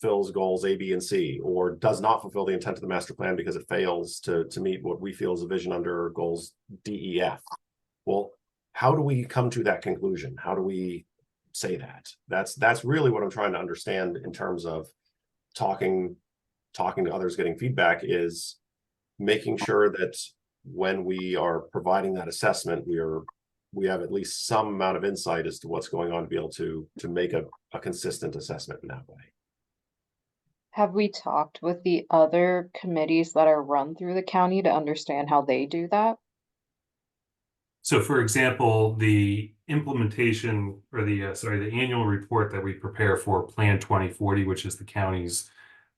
fills goals A, B, and C, or does not fulfill the intent of the master plan because it fails to meet what we feel is a vision under goals D, E, F. Well, how do we come to that conclusion? How do we say that? That's really what I'm trying to understand in terms of talking to others, getting feedback, is making sure that when we are providing that assessment, we have at least some amount of insight as to what's going on to be able to make a consistent assessment in that way. Have we talked with the other committees that are run through the county to understand how they do that? So for example, the implementation, or the annual report that we prepare for Plan 2040, which is the county's,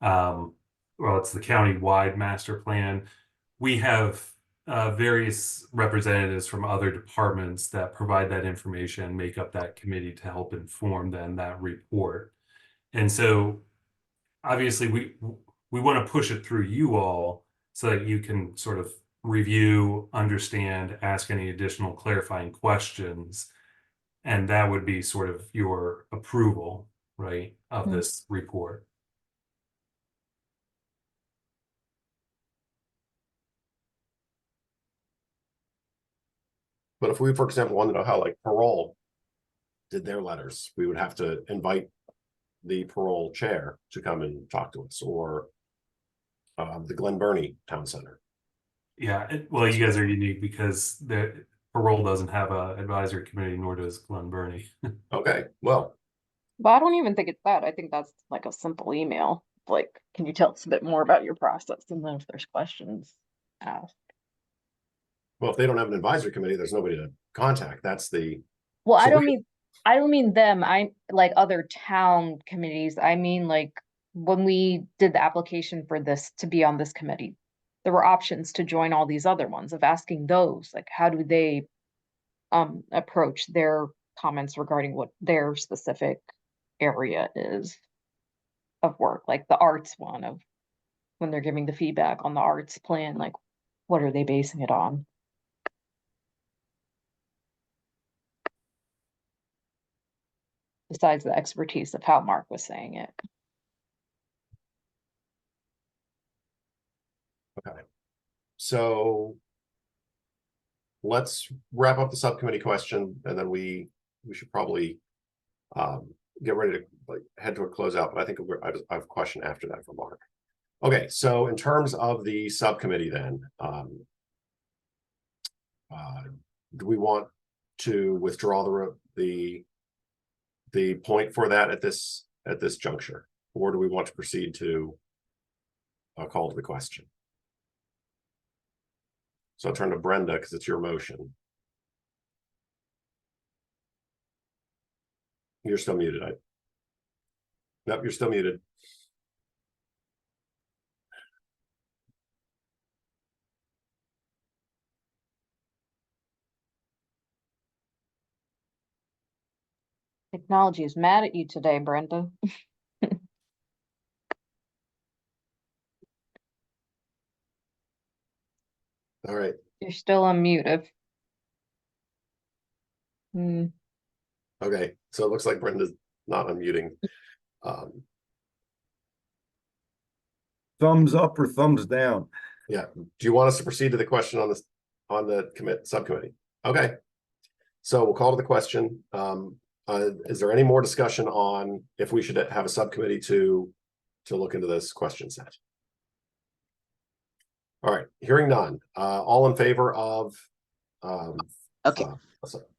it's the county-wide master plan. We have various representatives from other departments that provide that information, make up that committee to help inform then that report. And so obviously we want to push it through you all so that you can sort of review, understand, ask any additional clarifying questions. And that would be sort of your approval, right, of this report. But if we, for example, wanted to know how, like, parole did their letters, we would have to invite the parole chair to come and talk to us, or the Glen Burnie Town Center. Yeah, well, you guys are unique because the parole doesn't have an advisory committee, nor does Glen Burnie. Okay, well. But I don't even think it's that. I think that's like a simple email. Like, can you tell us a bit more about your process? And then if there's questions, ask. Well, if they don't have an advisory committee, there's nobody to contact. That's the. Well, So I don't mean them. I like other town committees. I mean, like, when we did the application for this to be on this committee, there were options to join all these other ones, of asking those, like, how do they approach their comments regarding what their specific area is of work, like the arts one, of when they're giving the feedback on the arts plan, like, what are they basing it on? Besides the expertise of how Mark was saying it. Okay. So let's wrap up the subcommittee question, and then we should probably get ready to head to a closeout. But I think I have a question after that for Mark. Okay, so in terms of the subcommittee then, do we want to withdraw the point for that at this juncture? Or do we want to proceed to call to the question? So I'll turn to Brenda because it's your motion. You're still muted. Nope, you're still muted. Technology is mad at you today, Brenda. All right. You're still on mute. Okay, so it looks like Brenda's not unmuting. Thumbs up or thumbs down? Yeah. Do you want us to proceed to the question on the subcommittee? Okay. So we'll call to the question. Is there any more discussion on if we should have a subcommittee to look into this question set? All right, hearing none. All in favor of Okay.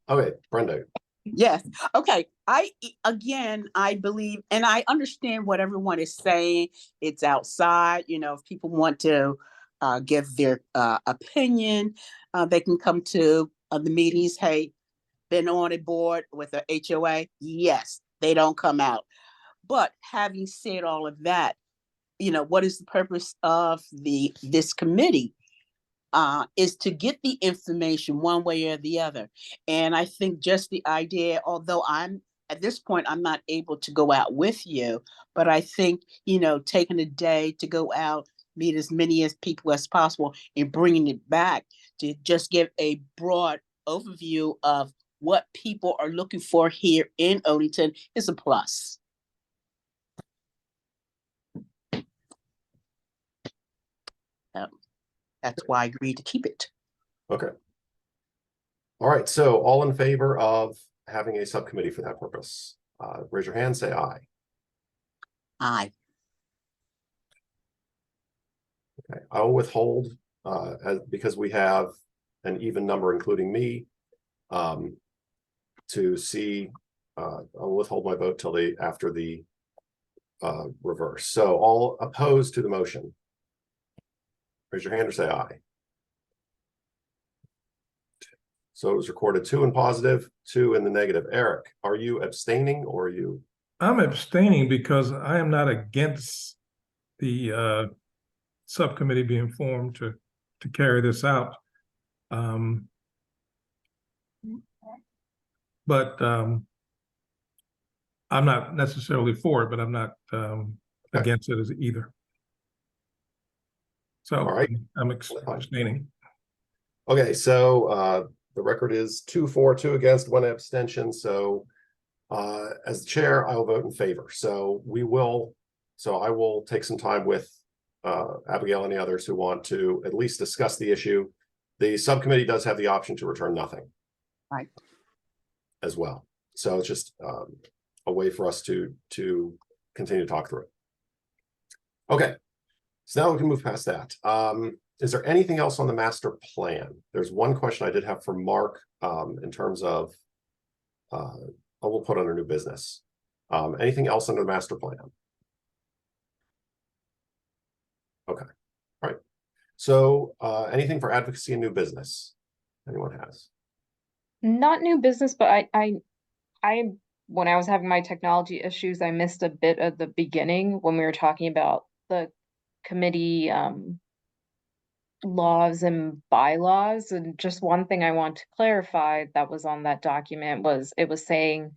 Okay, Brenda. Yes. Okay. I believe, and I understand what everyone is saying. It's outside, if people want to give their opinion, they can come to the meetings. Hey, been on a board with a HOA. Yes, they don't come out. But having said all of that, what is the purpose of this committee? Is to get the information one way or the other. And I think just the idea, although at this point, I'm not able to go out with you, but I think, taking a day to go out, meet as many as people as possible and bringing it back to just give a broad overview of what people are looking for here in Odenton is a plus. That's why I agreed to keep it. Okay. All right, so all in favor of having a subcommittee for that purpose, raise your hand, say aye. Aye. Okay, I will withhold because we have an even number, including me, to see. I'll withhold my vote till after the reverse. So all opposed to the motion, raise your hand or say aye. So it was recorded 2 in positive, 2 in the negative. Eric, are you abstaining or are you? I'm abstaining because I am not against the subcommittee being formed to carry this out. But I'm not necessarily for it, but I'm not against it as either. So all right. I'm abstaining. Okay, so the record is 2 for, 2 against, 1 abstention. So as the chair, I will vote in favor. So I will take some time with Abigail and the others who want to at least discuss the issue. The subcommittee does have the option to return nothing. Right. As well. So it's just a way for us to continue to talk through it. Okay, so now we can move past that. Is there anything else on the master plan? There's one question I did have for Mark in terms of, we'll put under new business. Anything else under the master plan? Okay, all right. So anything for advocacy and new business? Anyone has? Not new business, but I when I was having my technology issues, I missed a bit of the beginning when we were talking about the committee laws and bylaws. And just one thing I want to clarify that was on that document was it was saying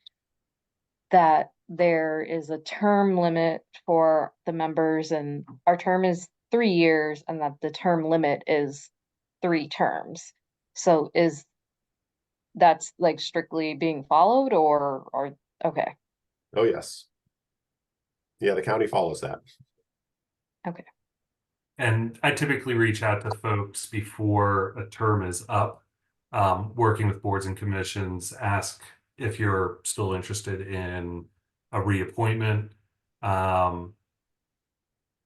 that there is a term limit for the members, and our term is 3 years, and that the term limit is 3 terms. So that's like strictly being followed or okay. Oh, yes. Yeah, the county follows that. Okay. And I typically reach out to folks before a term is up, working with boards and commissions, ask if you're still interested in a reappointment.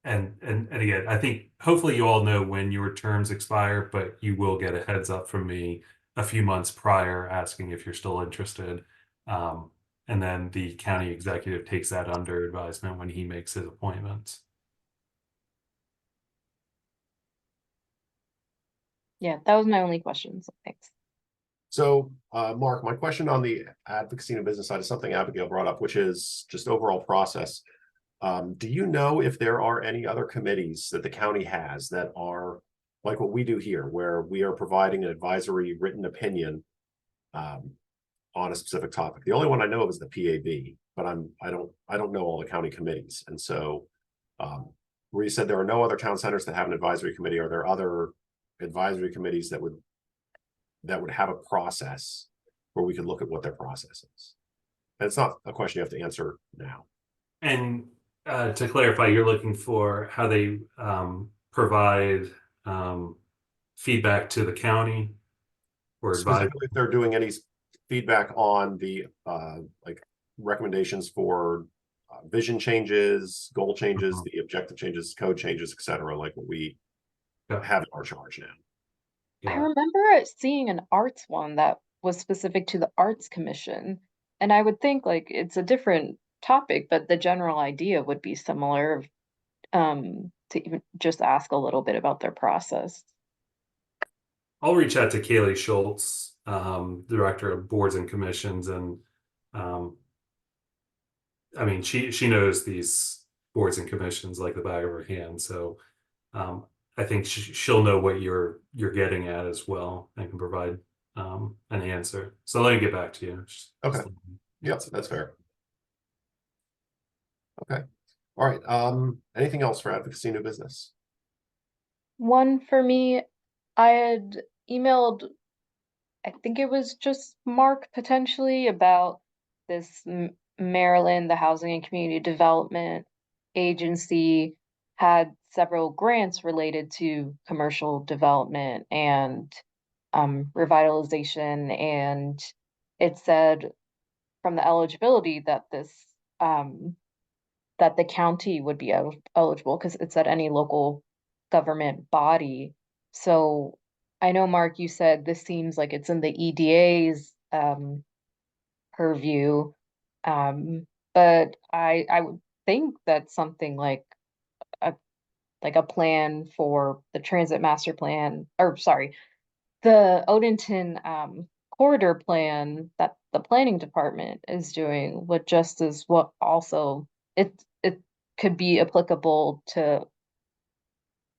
and again, I think hopefully you all know when your terms expire, but you will get a heads up from me a few months prior asking if you're still interested. And then the county executive takes that under advisement when he makes his appointments. Yeah, that was my only question. So thanks. So, Mark, my question on the advocacy and business side is something Abigail brought up, which is just overall process. Do you know if there are any other committees that the county has that are like what we do here, where we are providing an advisory written opinion on a specific topic? The only one I know of is the PAB, but I don't know all the county committees. And so, where you said there are no other town centers that have an advisory committee, are there other advisory committees that would have a process where we could look at what their process is? And it's not a question you have to answer now. And to clarify, you're looking for how they provide feedback to the county or advise. Specifically, if they're doing any feedback on the like recommendations for vision changes, goal changes, the objective changes, code changes, etc., like what we have in our charge now. I Yeah. remember seeing an arts one that was specific to the Arts Commission, and I would think like it's a different topic, but the general idea would be similar, to even just ask a little bit about their process. I'll reach out to Kaylee Schultz, director of boards and commissions, and I mean she knows these boards and commissions like the back of her hand. So I think she'll know what you're getting at as well and can provide an answer. So let me get back to you. Okay. Yep, that's fair. Okay. All right. Anything else for advocacy new business? One for me, I had emailed, I think it was just Mark potentially, about this Maryland, the Housing and Community Development Agency had several grants related to commercial development and revitalization, and it said from the eligibility that this that the county would be eligible because it said any local government body. So I know, Mark, you said this seems like it's in the EDA's purview, but I would think that something like a plan for the transit master plan, or sorry, the Odenton corridor plan that the planning department is doing would just as what also it could be applicable to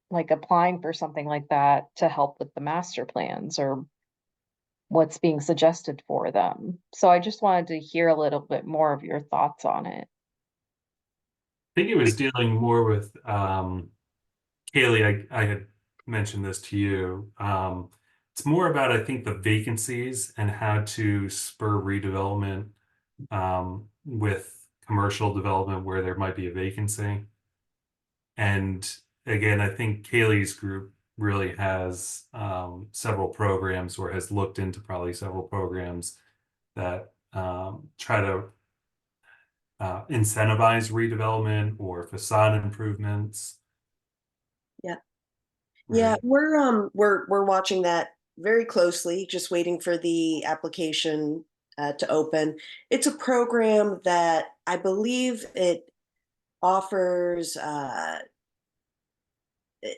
like applying for something like that to help with the master plans or what's being suggested for them. So I just wanted to hear a little bit more of your thoughts on it. I think it was dealing more with Kaylee. I had mentioned this to you. It's more about, I think, the vacancies and how to spur redevelopment with commercial development where there might be a vacancy. And again, I think Kaylee's group really has several programs or has looked into probably several programs that try to incentivize redevelopment or facade improvements. Yeah. Right. Yeah, we're watching that very closely, just waiting for the application to open. It's a program that I believe it offers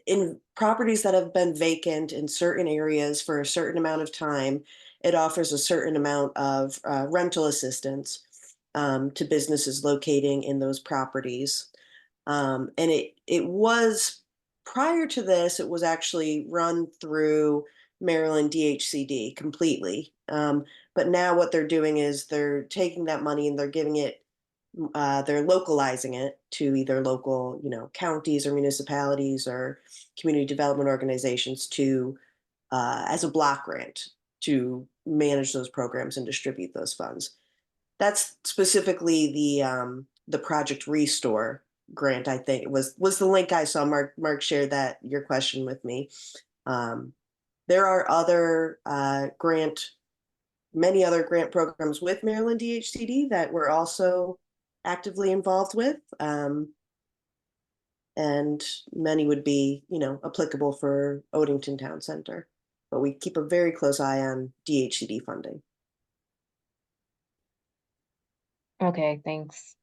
in properties that have been vacant in certain areas for a certain amount of time. It offers a certain amount of rental assistance to businesses locating in those properties. And it was, prior to this, it was actually run through Maryland DHCD completely. But now what they're doing is they're taking that money and they're giving it, they're localizing it to either local, counties or municipalities or community development organizations to, as a block grant to manage those programs and distribute those funds. That's specifically the Project Restore grant. I think was the link I saw. Mark shared that your question with me. There are other many other grant programs with Maryland DHCD that we're also actively involved with. and many would be, applicable for Odenton Town Center. But we keep a very close eye on DHCD funding. Okay, thanks.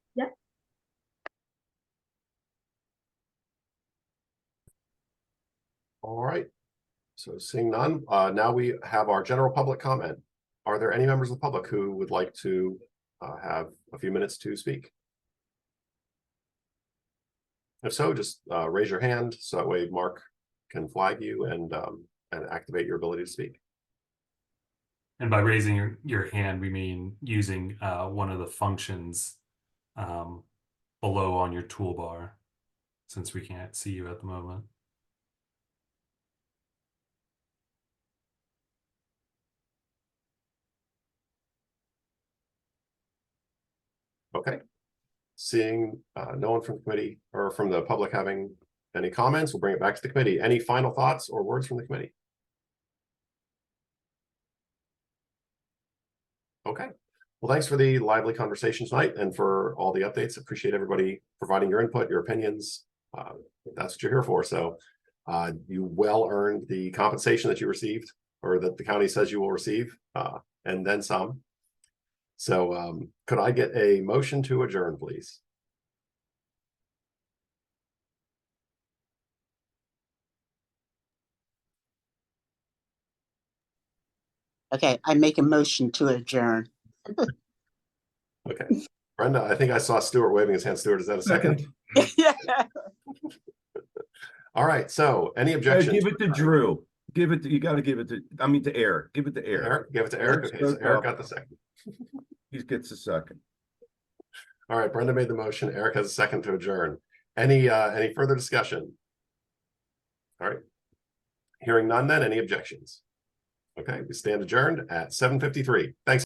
All right. So seeing none, now we have our general public comment. Are there any members of the public who would like to have a few minutes to speak? If so, just raise your hand so that way Mark can flag you and activate your ability to speak. And by raising your hand, we mean using one of the functions below on your toolbar, since we can't see you at the moment. Okay. Seeing no one from the committee or from the public having any comments, we'll bring it back to the committee. Any final thoughts or words from the committee? Okay. Well, thanks for the lively conversation tonight and for all the updates. Appreciate everybody providing your input, your opinions. That's what you're here for. So you well earned the compensation that you received, or that the county says you will receive, and then some. So could I get a motion to adjourn, please? Okay, I make a motion to adjourn. Okay. Brenda, I think I saw Stuart waving his hand. Stuart, is that a second? Yeah. All right. So any Hey, objections? give it to Drew. You got to give it to Eric. Give it to Eric. Eric, give it to Eric. Okay, so Eric got the second. He gets the second. All right, Brenda made the motion. Eric has a second to adjourn. Any further discussion? All right. Hearing none then, any objections? Okay, we stand adjourned at 7:53. Thanks.